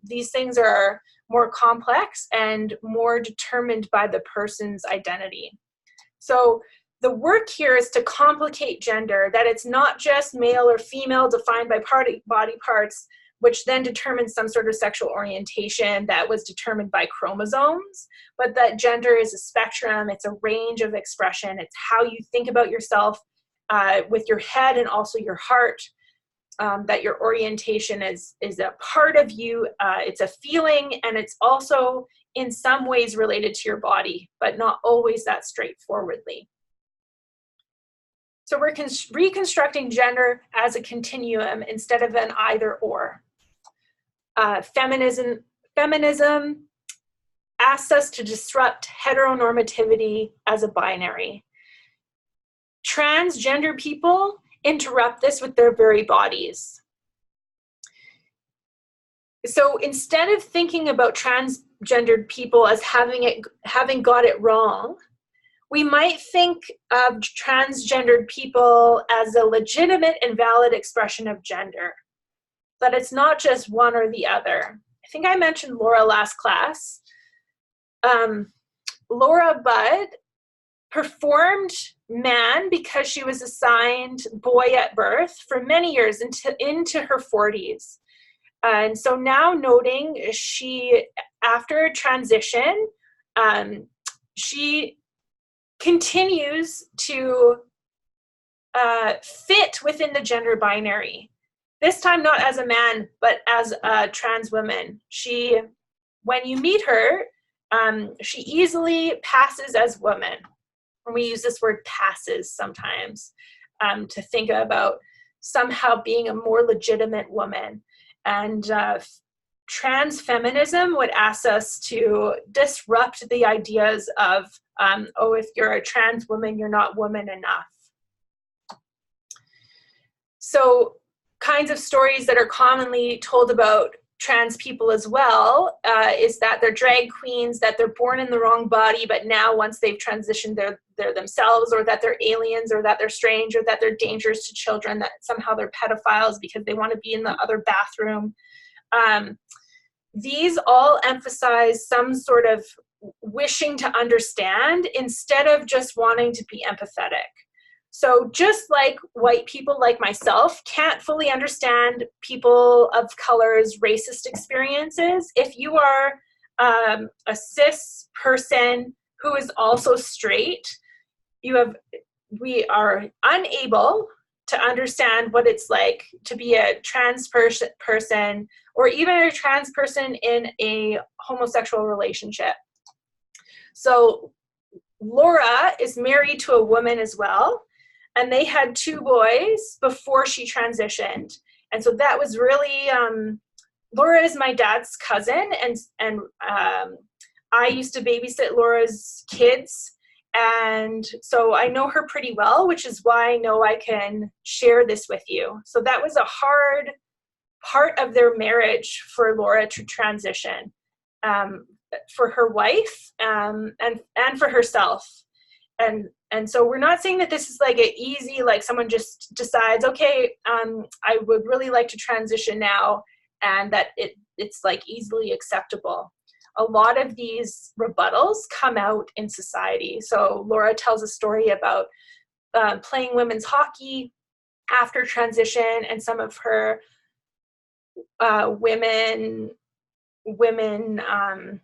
These things are more complex and more determined by the person's identity. So the work here is to complicate gender, that it's not just male or female defined by body parts, which then determines some sort of sexual orientation that was determined by chromosomes, but that gender is a spectrum, it's a range of expression, it's how you think about yourself, with your head and also your heart, that your orientation is a part of you, it's a feeling, and it's also in some ways related to your body, but not always that straightforwardly. So we're reconstructing gender as a continuum instead of an either or. Feminism asks us to disrupt heteronormativity as a binary. Transgender people interrupt this with their very bodies. So instead of thinking about transgendered people as having got it wrong, we might think of transgendered people as a legitimate and valid expression of gender, that it's not just one or the other. I think I mentioned Laura last class. Laura Budd performed man because she was assigned boy at birth for many years into her 40s. And so now noting after transition, she continues to fit within the gender binary. This time not as a man, but as a trans woman. When you meet her, she easily passes as woman. And we use this word passes sometimes to think about somehow being a more legitimate woman. And trans feminism would ask us to disrupt the ideas of, if you're a trans woman, you're not woman enough. So kinds of stories that are commonly told about trans people as well is that they're drag queens, that they're born in the wrong body, but now once they've transitioned, they're themselves, or that they're aliens, or that they're strange, or that they're dangerous to children, that somehow they're pedophiles because they want to be in the other bathroom. These all emphasize some sort of wishing to understand instead of just wanting to be empathetic. So just like white people like myself can't fully understand people of color's racist experiences, if you are a cis person who is also straight, we are unable to understand what it's like to be a trans person, or even a trans person in a homosexual relationship. So Laura is married to a woman as well, and they had 2 boys before she transitioned. And so that was really, Laura is my dad's cousin, and I used to babysit Laura's kids. And so I know her pretty well, which is why I know I can share this with you. So that was a hard part of their marriage for Laura to transition, for her wife, and for herself. And so we're not saying that this is like an easy, like someone just decides, okay, I would really like to transition now, and that it's like easily acceptable. A lot of these rebuttals come out in society. So Laura tells a story about playing women's hockey after transition, and some of her women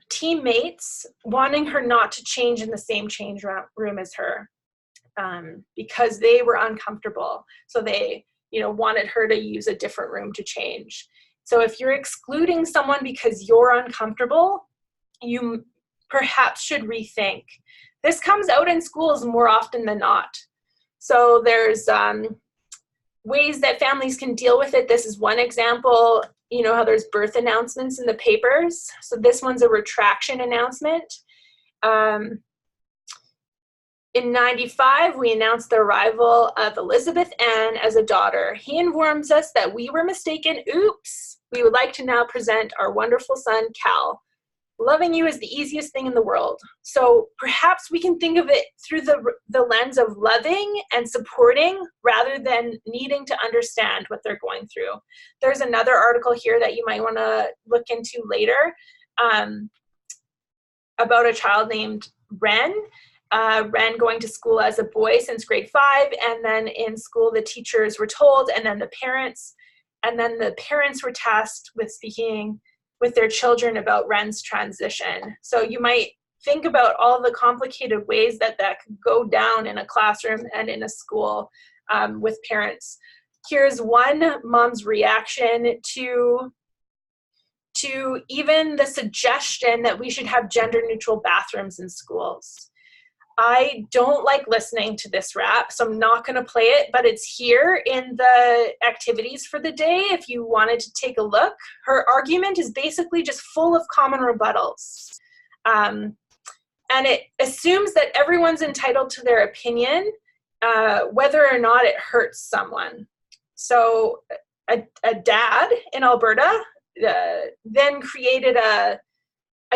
teammates wanting her not to change in the same change room as her, because they were uncomfortable. So they, wanted her to use a different room to change. So if you're excluding someone because you're uncomfortable, you perhaps should rethink. This comes out in schools more often than not. So there's ways that families can deal with it. This is one example. You know how there's birth announcements in the papers? So this one's a retraction announcement. In 95, we announced the arrival of Elizabeth Ann as a daughter. He informs us that we were mistaken. Oops. We would like to now present our wonderful son, Cal. Loving you is the easiest thing in the world. So perhaps we can think of it through the lens of loving and supporting rather than needing to understand what they're going through. There's another article here that you might want to look into later about a child named Ren. Ren going to school as a boy since grade 5, and then in school the teachers were told, and then the parents were tasked with speaking with their children about Ren's transition. So you might think about all the complicated ways that could go down in a classroom and in a school with parents. Here's one mom's reaction to even the suggestion that we should have gender-neutral bathrooms in schools. I don't like listening to this rap, so I'm not going to play it, but it's here in the activities for the day if you wanted to take a look. Her argument is basically just full of common rebuttals. And it assumes that everyone's entitled to their opinion, whether or not it hurts someone. So a dad in Alberta then created a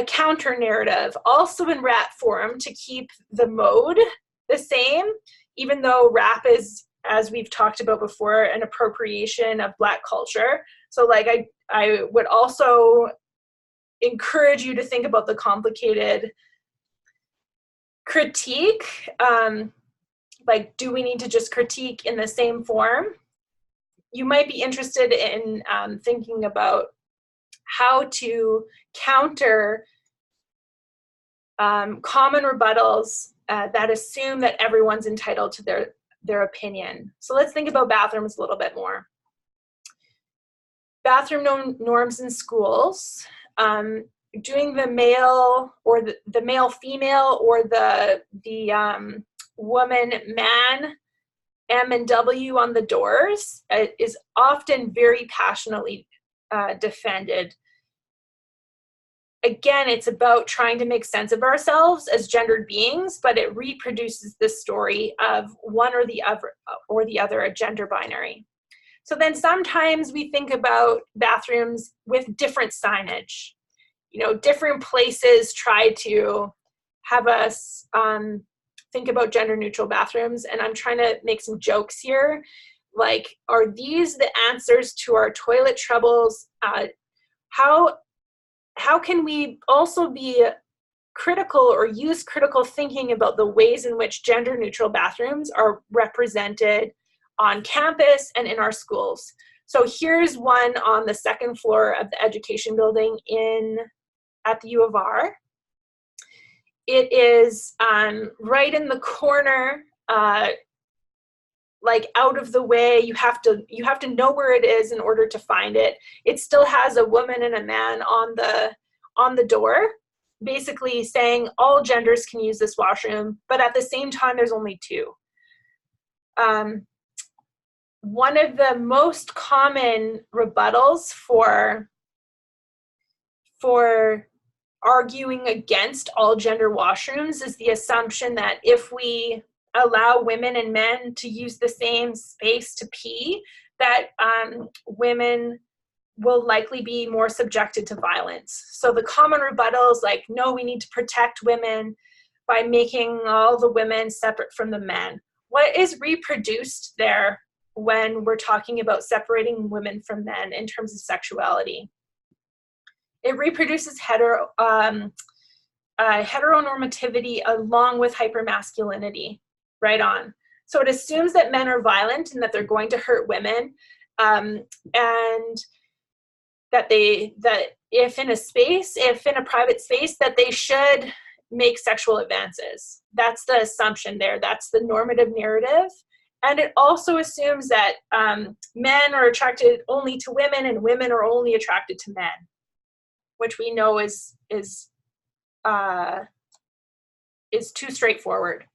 counter narrative, also in rap form, to keep the mode the same, even though rap is, as we've talked about before, an appropriation of Black culture. So like I would also encourage you to think about the complicated critique. Like, do we need to just critique in the same form? You might be interested in thinking about how to counter common rebuttals that assume that everyone's entitled to their opinion. So let's think about bathrooms a little bit more. Bathroom norms in schools, doing the male or the male-female or the woman-man M and W on the doors is often very passionately defended. Again, it's about trying to make sense of ourselves as gendered beings, but it reproduces the story of one or the other, a gender binary. So then sometimes we think about bathrooms with different signage. You know, different places try to have us think about gender neutral bathrooms, and I'm trying to make some jokes here. Like, are these the answers to our toilet troubles? How can we also be critical or use critical thinking about the ways in which gender neutral bathrooms are represented on campus and in our schools? So here's one on the second floor of the education building at the U of R. It is right in the corner, like out of the way. You have to know where it is in order to find it. It still has a woman and a man on the door, basically saying all genders can use this washroom, but at the same time there's only two. One of the most common rebuttals for arguing against all gender washrooms is the assumption that if we allow women and men to use the same space to pee, that women will likely be more subjected to violence. So the common rebuttal is like, no, we need to protect women by making all the women separate from the men. What is reproduced there when we're talking about separating women from men in terms of sexuality? It reproduces heteronormativity along with hypermasculinity, right on. So it assumes that men are violent and that they're going to hurt women, and that if in a private space, that they should make sexual advances. That's the assumption there. That's the normative narrative. And it also assumes that men are attracted only to women and women are only attracted to men, which we know is too straightforward.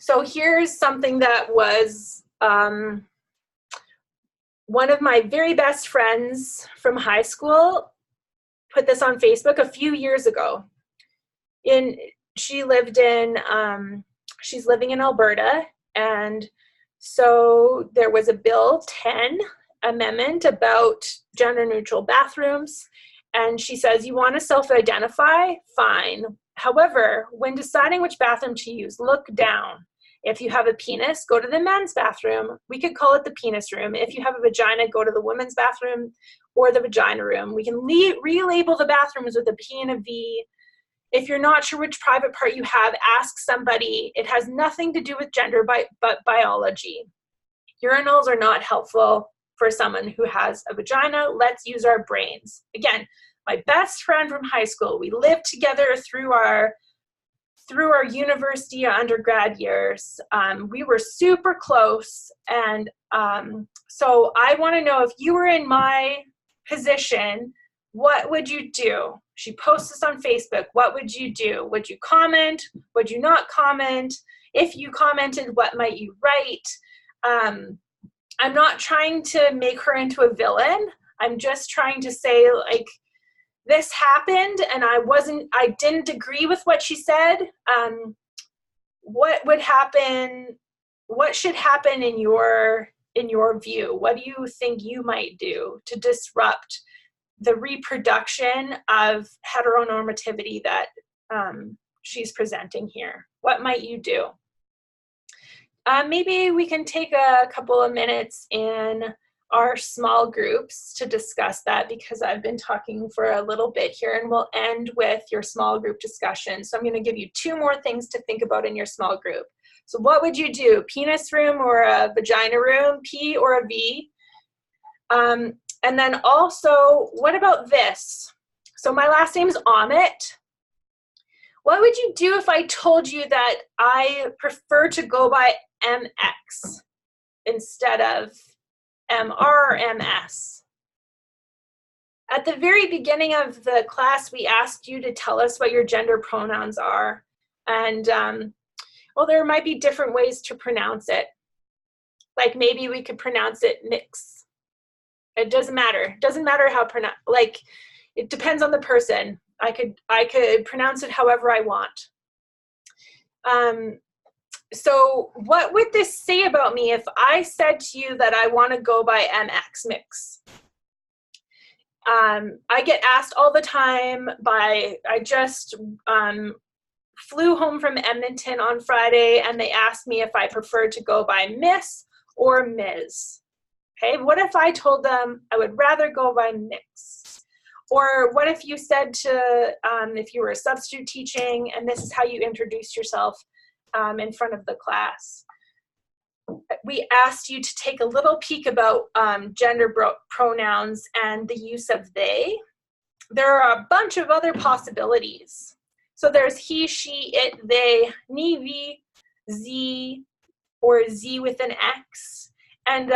So here's something that was one of my very best friends from high school put this on Facebook a few years ago. She's living in Alberta, and so there was a Bill 10 amendment about gender neutral bathrooms. And she says, you want to self-identify? Fine. However, when deciding which bathroom to use, look down. If you have a penis, go to the men's bathroom. We could call it the penis room. If you have a vagina, go to the women's bathroom or the vagina room. We can relabel the bathrooms with a P and a V. If you're not sure which private part you have, ask somebody. It has nothing to do with gender but biology. Urinals are not helpful for someone who has a vagina. Let's use our brains. Again, my best friend from high school. We lived together through our university undergrad years. We were super close, and so I want to know, if you were in my position, what would you do? She posts this on Facebook. What would you do? Would you comment? Would you not comment? If you commented, what might you write? I'm not trying to make her into a villain. I'm just trying to say, like, this happened and I didn't agree with what she said. What would happen? What should happen in your view? What do you think you might do to disrupt the reproduction of heteronormativity that she's presenting here? What might you do? Maybe we can take a couple of minutes in our small groups to discuss that, because I've been talking for a little bit here, and we'll end with your small group discussion. So I'm going to give you 2 more things to think about in your small group. So what would you do? Penis room or a vagina room? P or a V? And then also, what about this? So my last name's Amit. What would you do if I told you that I prefer to go by MX instead of MR or MS? At the very beginning of the class, we asked you to tell us what your gender pronouns are. And, well, there might be different ways to pronounce it. Like maybe we could pronounce it mix. It doesn't matter. It doesn't matter how like it depends on the person. I could pronounce it however I want. So what would this say about me if I said to you that I want to go by MX mix? I get asked all the time I just flew home from Edmonton on Friday and they asked me if I preferred to go by Miss or Ms. Okay, what if I told them I would rather go by mix? Or what if you said to, if you were a substitute teaching and this is how you introduce yourself in front of the class? We asked you to take a little peek about gender pronouns and the use of they. There are a bunch of other possibilities. So there's he, she, it, they, ni, vi, z, or z with an X. And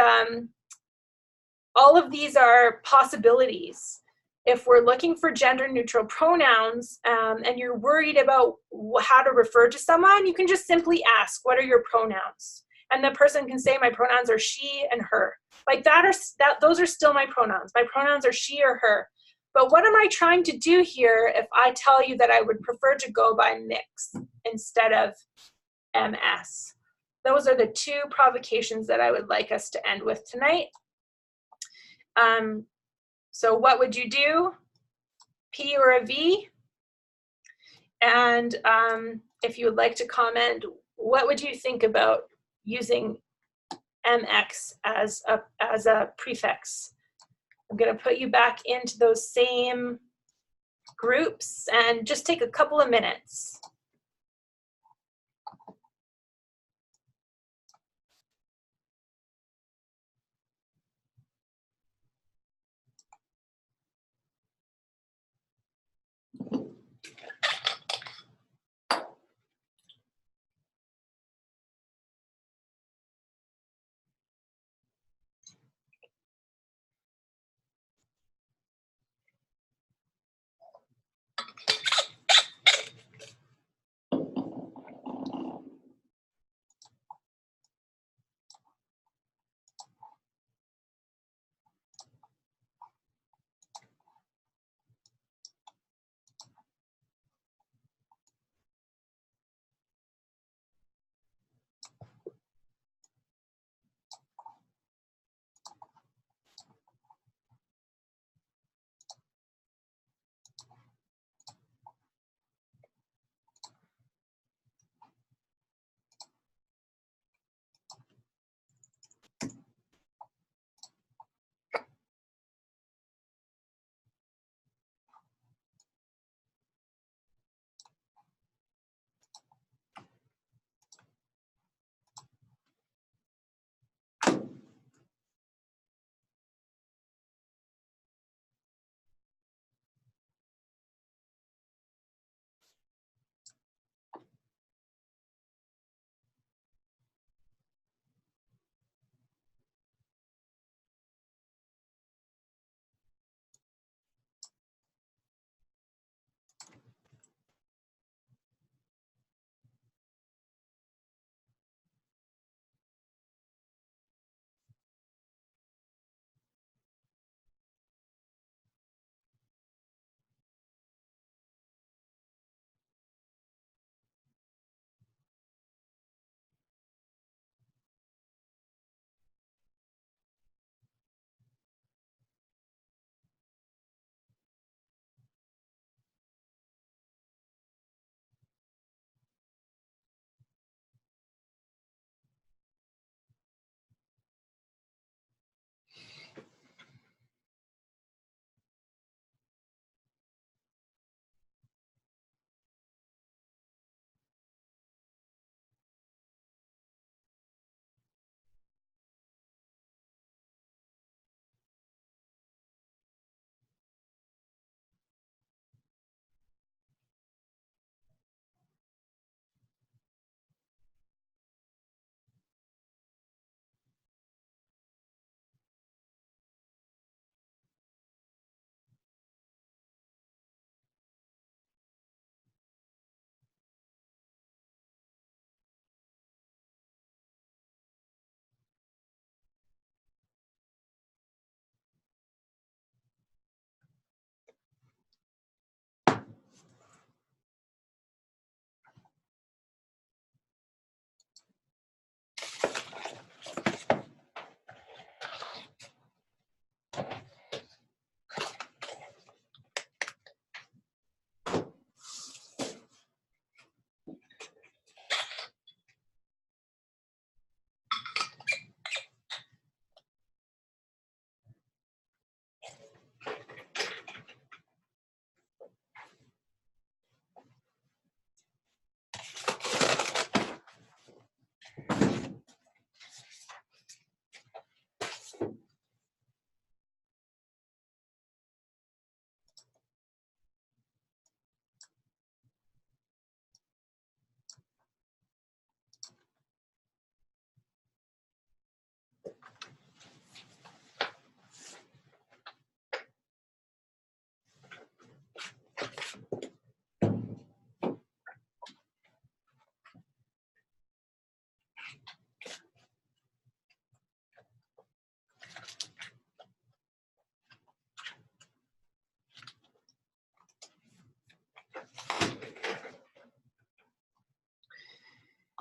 all of these are possibilities. If we're looking for gender neutral pronouns and you're worried about how to refer to someone, you can just simply ask, what are your pronouns? And the person can say, my pronouns are she and her. Like those are still my pronouns. My pronouns are she or her. But what am I trying to do here if I tell you that I would prefer to go by mix instead of MS? Those are the two provocations that I would like us to end with tonight. So what would you do? P or a V? And if you would like to comment, what would you think about using MX as a prefix? I'm going to put you back into those same groups and just take a couple of minutes.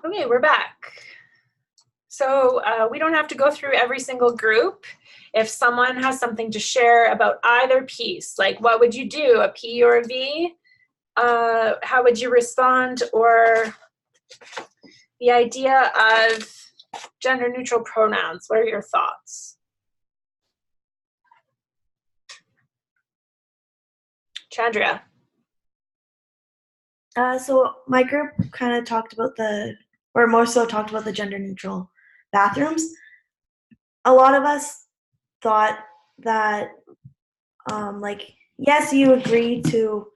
Okay, we're back. So we don't have to go through every single group. If someone has something to share about either piece, like what would you do, a P or a V? How would you respond? Or the idea of gender neutral pronouns, what are your thoughts? Chandria. So my group kind of talked about or more so talked about the gender neutral bathrooms. A lot of us thought that, yes, you agree to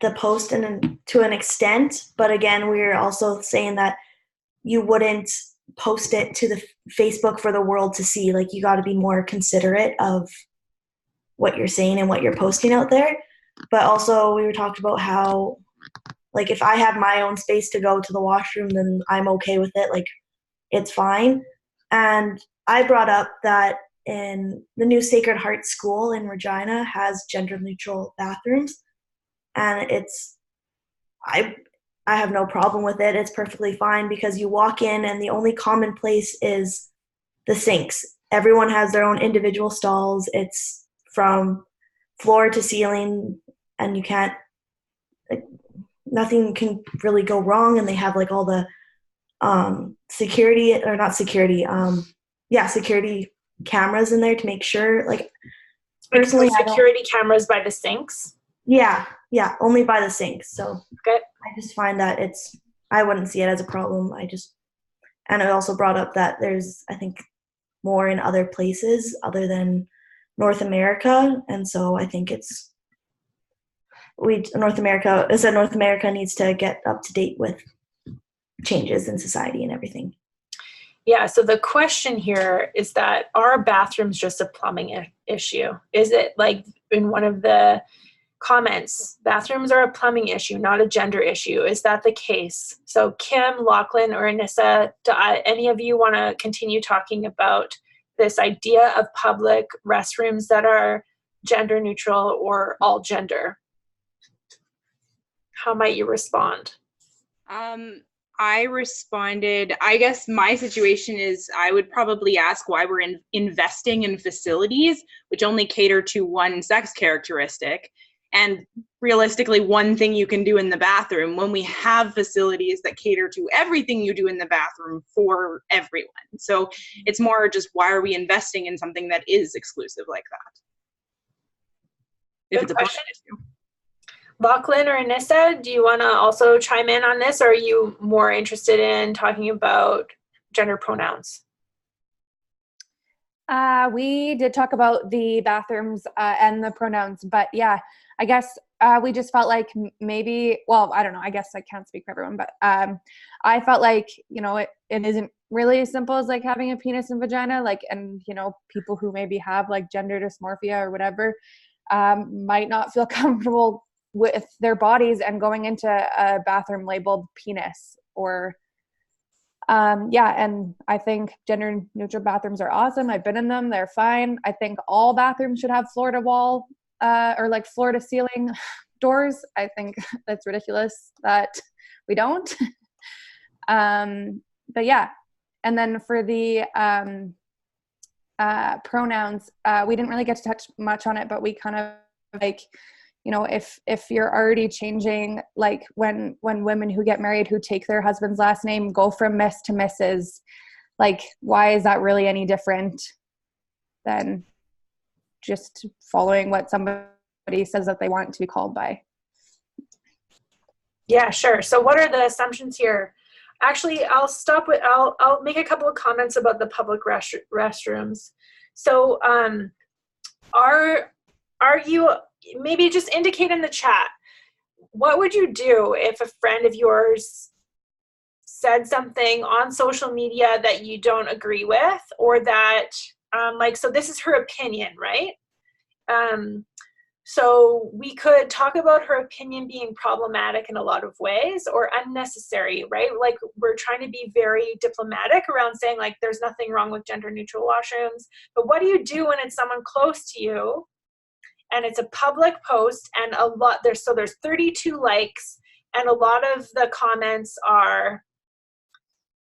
the post and to an extent, but again, we're also saying that you wouldn't post it to the Facebook for the world to see. Like, you got to be more considerate of what you're saying and what you're posting out there. But also, we were talked about how, like, if I have my own space to go to the washroom, then I'm okay with it. Like, it's fine. And I brought up that in the new Sacred Heart School in Regina has gender neutral bathrooms, and I have no problem with it. It's perfectly fine because you walk in and the only common place is the sinks. Everyone has their own individual stalls. It's from floor to ceiling, and you can't, like, nothing can really go wrong. And they have like all the security cameras in there to make sure. Like, personally, security cameras by the sinks. Yeah, only by the sinks. So okay. I just find that I wouldn't see it as a problem. And I also brought up that there's, I think, more in other places other than North America, and so I think North America needs to get up to date with changes in society and everything. Yeah, so the question here is that are bathrooms just a plumbing issue? Is it like in one of the comments, bathrooms are a plumbing issue, not a gender issue? Is that the case? So Kim, Lachlan, or Anissa, do any of you want to continue talking about this idea of public restrooms that are gender neutral or all gender? How might you respond? I responded, I guess my situation is I would probably ask why we're investing in facilities which only cater to one sex characteristic, and realistically one thing you can do in the bathroom when we have facilities that cater to everything you do in the bathroom for everyone. So it's more just, why are we investing in something that is exclusive like that? If it's a question issue. Lachlan or Anissa, do you want to also chime in on this, or are you more interested in talking about gender pronouns? We did talk about the bathrooms and the pronouns, but yeah, I guess we just felt like maybe, well, I don't know, I guess I can't speak for everyone, but I felt like, it isn't really as simple as like having a penis and vagina, like, and people who maybe have like gender dysmorphia or whatever might not feel comfortable with their bodies and going into a bathroom labeled penis or and I think gender neutral bathrooms are awesome. I've been in them. They're fine. I think all bathrooms should have floor to wall or like floor to ceiling doors. I think that's ridiculous that we don't. But yeah. And then for the pronouns, we didn't really get to touch much on it, but we kind of like, if you're already changing, like when women who get married who take their husband's last name go from Miss to Mrs., like, why is that really any different than just following what somebody says that they want to be called by? Yeah, sure. So what are the assumptions here? Actually, I'll make a couple of comments about the public restrooms. So are you, maybe just indicate in the chat, what would you do if a friend of yours said something on social media that you don't agree with, or that so this is her opinion, right? So we could talk about her opinion being problematic in a lot of ways or unnecessary, right? Like, we're trying to be very diplomatic around saying, like, there's nothing wrong with gender neutral washrooms, but what do you do when it's someone close to you and it's a public post and there's 32 likes and a lot of the comments are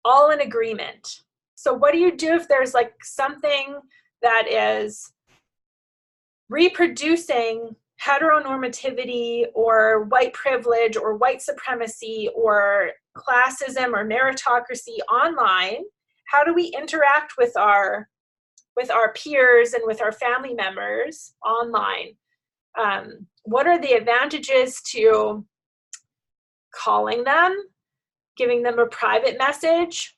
all in agreement. So what do you do if there's like something that is reproducing heteronormativity or white privilege or white supremacy or classism or meritocracy online? How do we interact with our peers and with our family members online? What are the advantages to calling them, giving them a private message,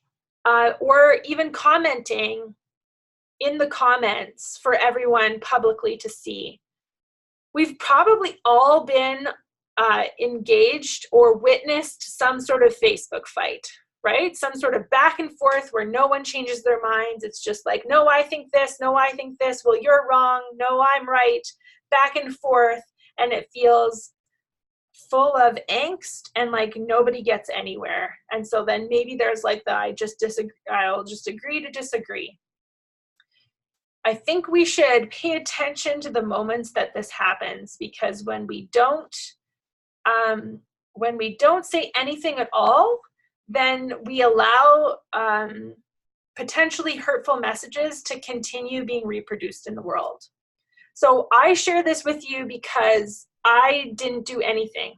or even commenting in the comments for everyone publicly to see? We've probably all been engaged or witnessed some sort of Facebook fight, right? Some sort of back and forth where no one changes their minds. It's just like, no, I think this, no, I think this, well, you're wrong, no, I'm right, back and forth, and it feels full of angst and like nobody gets anywhere. And so then maybe there's like the I'll just agree to disagree. I think we should pay attention to the moments that this happens, because when we don't say anything at all, then we allow potentially hurtful messages to continue being reproduced in the world. So I share this with you because I didn't do anything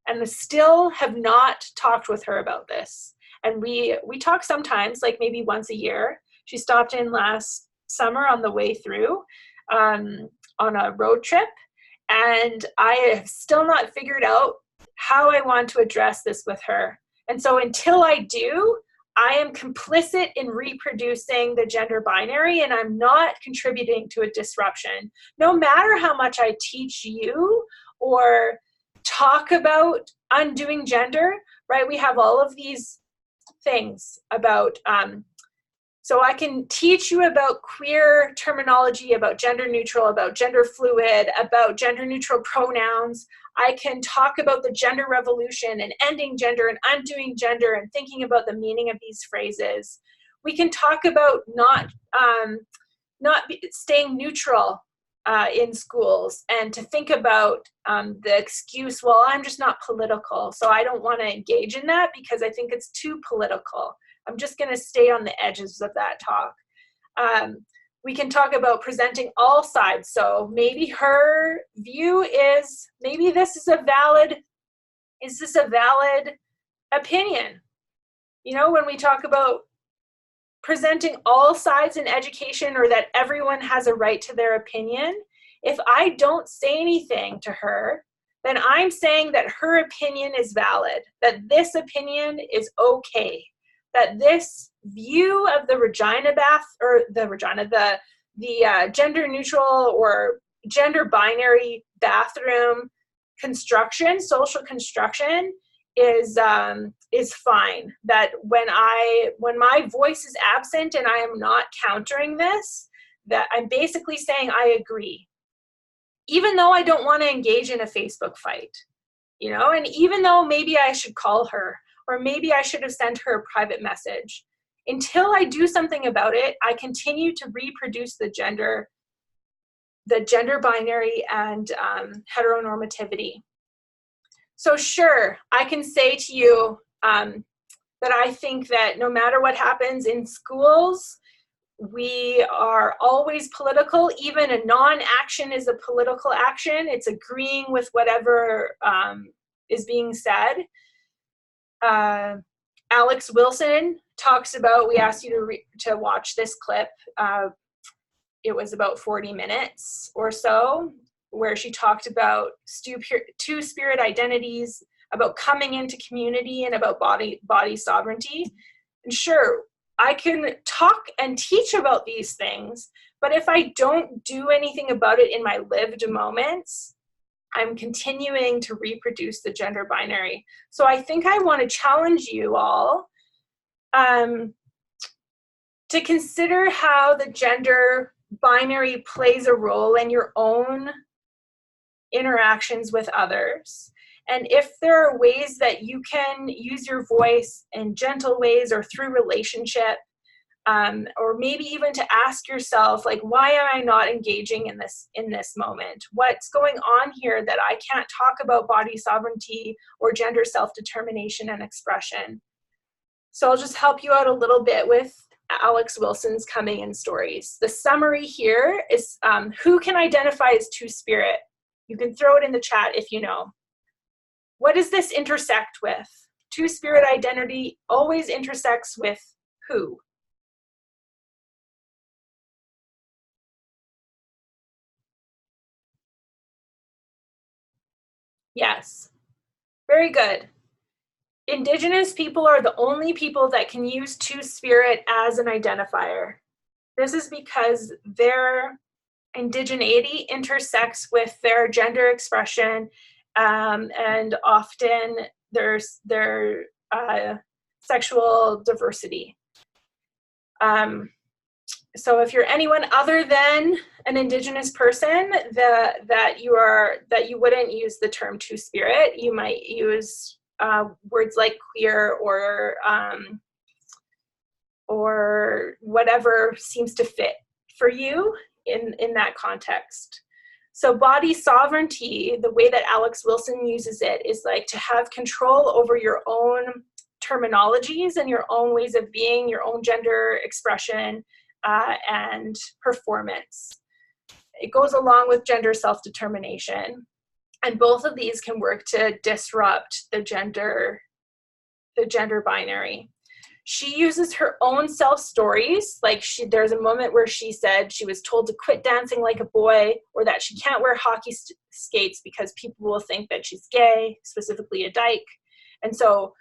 and still have not talked with her about this. And we talk sometimes, like maybe once a year. She stopped in last summer on the way through on a road trip, and I have still not figured out how I want to address this with her. And so until I do, I am complicit in reproducing the gender binary, and I'm not contributing to a disruption. No matter how much I teach you or talk about undoing gender, right? We have all of these things about, so I can teach you about queer terminology, about gender neutral, about gender fluid, about gender neutral pronouns. I can talk about the gender revolution and ending gender and undoing gender and thinking about the meaning of these phrases. We can talk about not staying neutral in schools, and to think about the excuse, well, I'm just not political, so I don't want to engage in that because I think it's too political. I'm just going to stay on the edges of that talk. We can talk about presenting all sides. So maybe her view is, maybe this is a valid opinion? You know, when we talk about presenting all sides in education, or that everyone has a right to their opinion, if I don't say anything to her, then I'm saying that her opinion is valid, that this opinion is okay, that this view of the gender neutral or gender binary bathroom construction, social construction, is fine. That when my voice is absent and I am not countering this, that I'm basically saying I agree, even though I don't want to engage in a Facebook fight, you know, and even though maybe I should call her, or maybe I should have sent her a private message. Until I do something about it, I continue to reproduce the gender binary and heteronormativity. So sure, I can say to you that I think that no matter what happens in schools, we are always political. Even a non-action is a political action. It's agreeing with whatever is being said. Alex Wilson talks about, we asked you to watch this clip. It was about 40 minutes or so, where she talked about two-spirit identities, about coming into community, and about body sovereignty. And sure, I can talk and teach about these things, but if I don't do anything about it in my lived moments, I'm continuing to reproduce the gender binary. So I think I want to challenge you all to consider how the gender binary plays a role in your own interactions with others. And if there are ways that you can use your voice in gentle ways or through relationship, or maybe even to ask yourself, like, why am I not engaging in this moment? What's going on here that I can't talk about body sovereignty or gender self-determination and expression? So I'll just help you out a little bit with Alex Wilson's coming in stories. The summary here is who can identify as two-spirit? You can throw it in the chat if you know. What does this intersect with? Two-spirit identity always intersects with who? Yes, very good. Indigenous people are the only people that can use two-spirit as an identifier. This is because their indigeneity intersects with their gender expression, and often their sexual diversity. So if you're anyone other than an Indigenous person, that you wouldn't use the term two-spirit, you might use words like queer or whatever seems to fit for you in that context. So body sovereignty, the way that Alex Wilson uses it, is like to have control over your own terminologies and your own ways of being, your own gender expression, and performance. It goes along with gender self-determination. And both of these can work to disrupt the gender binary. She uses her own self-stories, like there's a moment where she said she was told to quit dancing like a boy, or that she can't wear hockey skates because people will think that she's gay, specifically a dyke. And so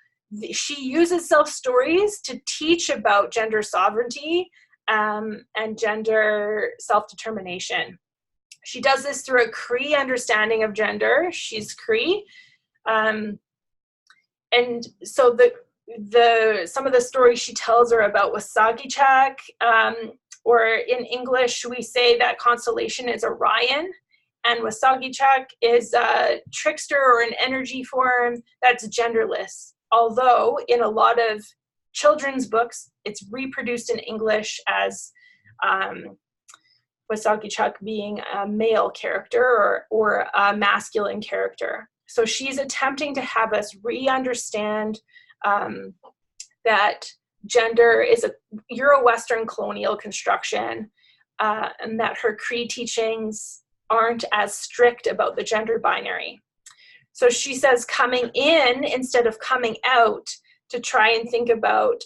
she uses self-stories to teach about gender sovereignty and gender self-determination. She does this through a Cree understanding of gender. She's Cree. And so some of the stories she tells are about Wasagichak, or in English we say that constellation is Orion, and Wasagichak is a trickster or an energy form that's genderless. Although in a lot of children's books, it's reproduced in English as Wasagichak being a male character or a masculine character. So she's attempting to have us re-understand that gender is a Euro-Western colonial construction, and that her Cree teachings aren't as strict about the gender binary. So she says coming in instead of coming out, to try and think about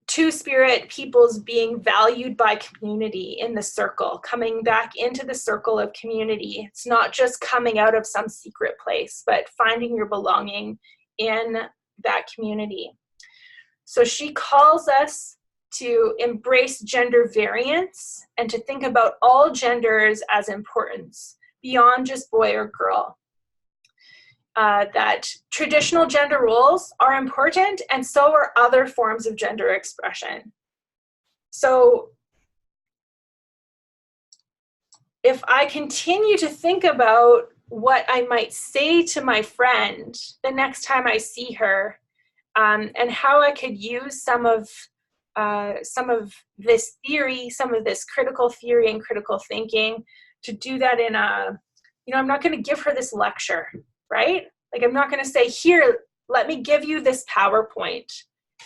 two-spirit peoples being valued by community in the circle, coming back into the circle of community. It's not just coming out of some secret place, but finding your belonging in that community. So she calls us to embrace gender variance and to think about all genders as importance, beyond just boy or girl. That traditional gender roles are important, and so are other forms of gender expression. So if I continue to think about what I might say to my friend the next time I see her, and how I could use some of this theory, some of this critical theory and critical thinking to do that in I'm not going to give her this lecture, right? Like, I'm not going to say, here, let me give you this PowerPoint.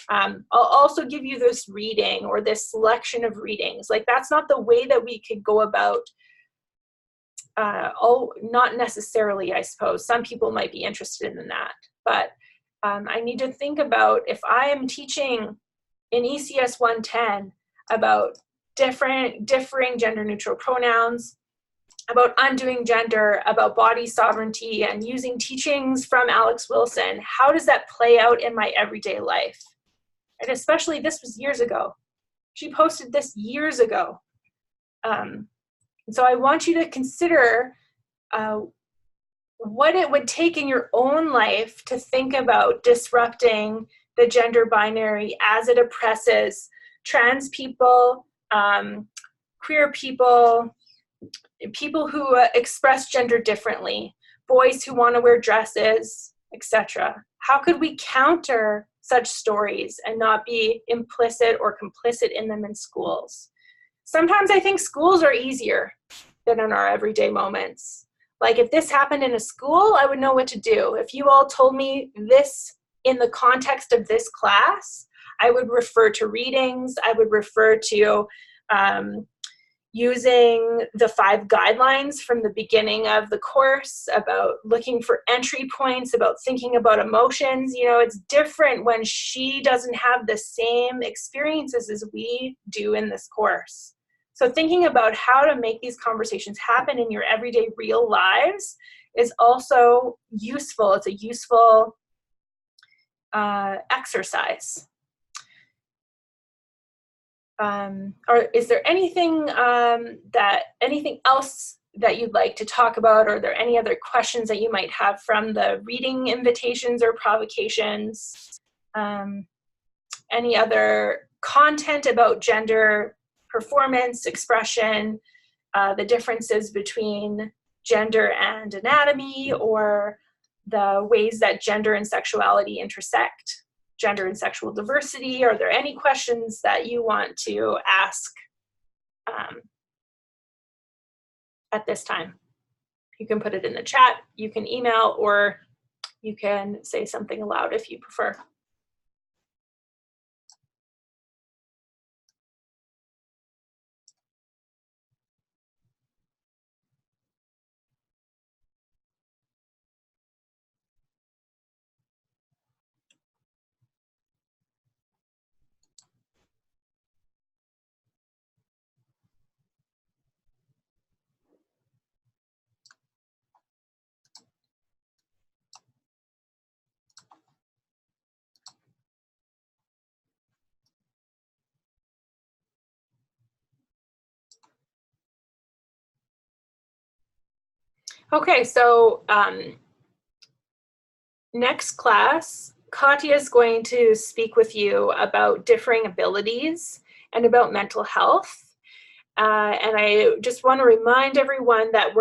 I'll also give you this reading or this selection of readings. Like, that's not the way that we could go about, not necessarily, I suppose. Some people might be interested in that. But I need to think about, if I am teaching in ECS 110 about differing gender-neutral pronouns, about undoing gender, about body sovereignty, and using teachings from Alex Wilson, how does that play out in my everyday life? And especially, this was years ago. She posted this years ago. And so I want you to consider what it would take in your own life to think about disrupting the gender binary as it oppresses trans people, queer people, people who express gender differently, boys who want to wear dresses, etc. How could we counter such stories and not be implicit or complicit in them in schools? Sometimes I think schools are easier than in our everyday moments. Like if this happened in a school, I would know what to do. If you all told me this in the context of this class, I would refer to readings. I would refer to using the 5 guidelines from the beginning of the course about looking for entry points, about thinking about emotions. You know, it's different when she doesn't have the same experiences as we do in this course. So thinking about how to make these conversations happen in your everyday real lives is also useful. It's a useful exercise. Or is there anything anything else that you'd like to talk about? Or are there any other questions that you might have from the reading invitations or provocations? Any other content about gender performance, expression, the differences between gender and anatomy, or the ways that gender and sexuality intersect? Gender and sexual diversity. Are there any questions that you want to ask at this time? You can put it in the chat, you can email, or you can say something aloud if you prefer. Okay, so next class, Katya is going to speak with you about differing abilities and about mental health. And I just want to remind everyone that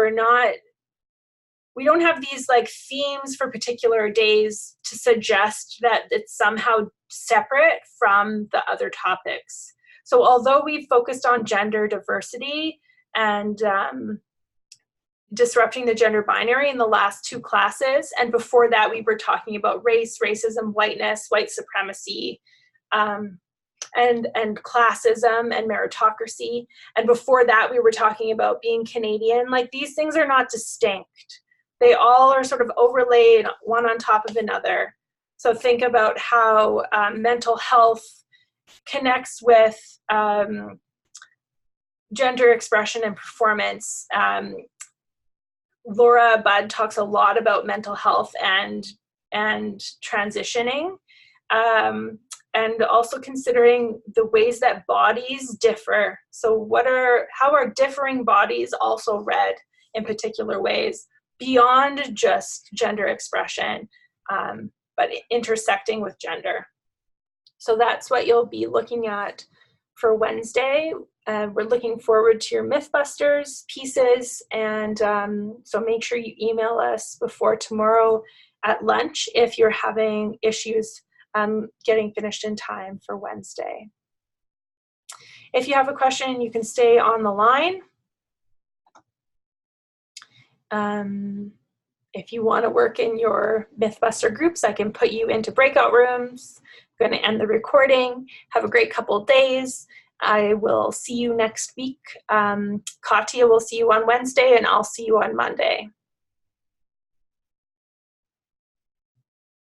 we don't have these like themes for particular days to suggest that it's somehow separate from the other topics. So although we've focused on gender diversity and disrupting the gender binary in the last 2 classes, and before that we were talking about race, racism, whiteness, white supremacy, and classism and meritocracy, and before that we were talking about being Canadian. Like, these things are not distinct. They all are sort of overlaid one on top of another. So think about how mental health connects with gender expression and performance. Laura Budd talks a lot about mental health and transitioning, and also considering the ways that bodies differ. So how are differing bodies also read in particular ways beyond just gender expression, but intersecting with gender? So that's what you'll be looking at for Wednesday. We're looking forward to your Mythbusters pieces, and so make sure you email us before tomorrow at lunch if you're having issues getting finished in time for Wednesday. If you have a question, you can stay on the line. If you want to work in your Mythbuster groups, I can put you into breakout rooms. I'm going to end the recording. Have a great couple of days. I will see you next week. Katya will see you on Wednesday, and I'll see you on Monday.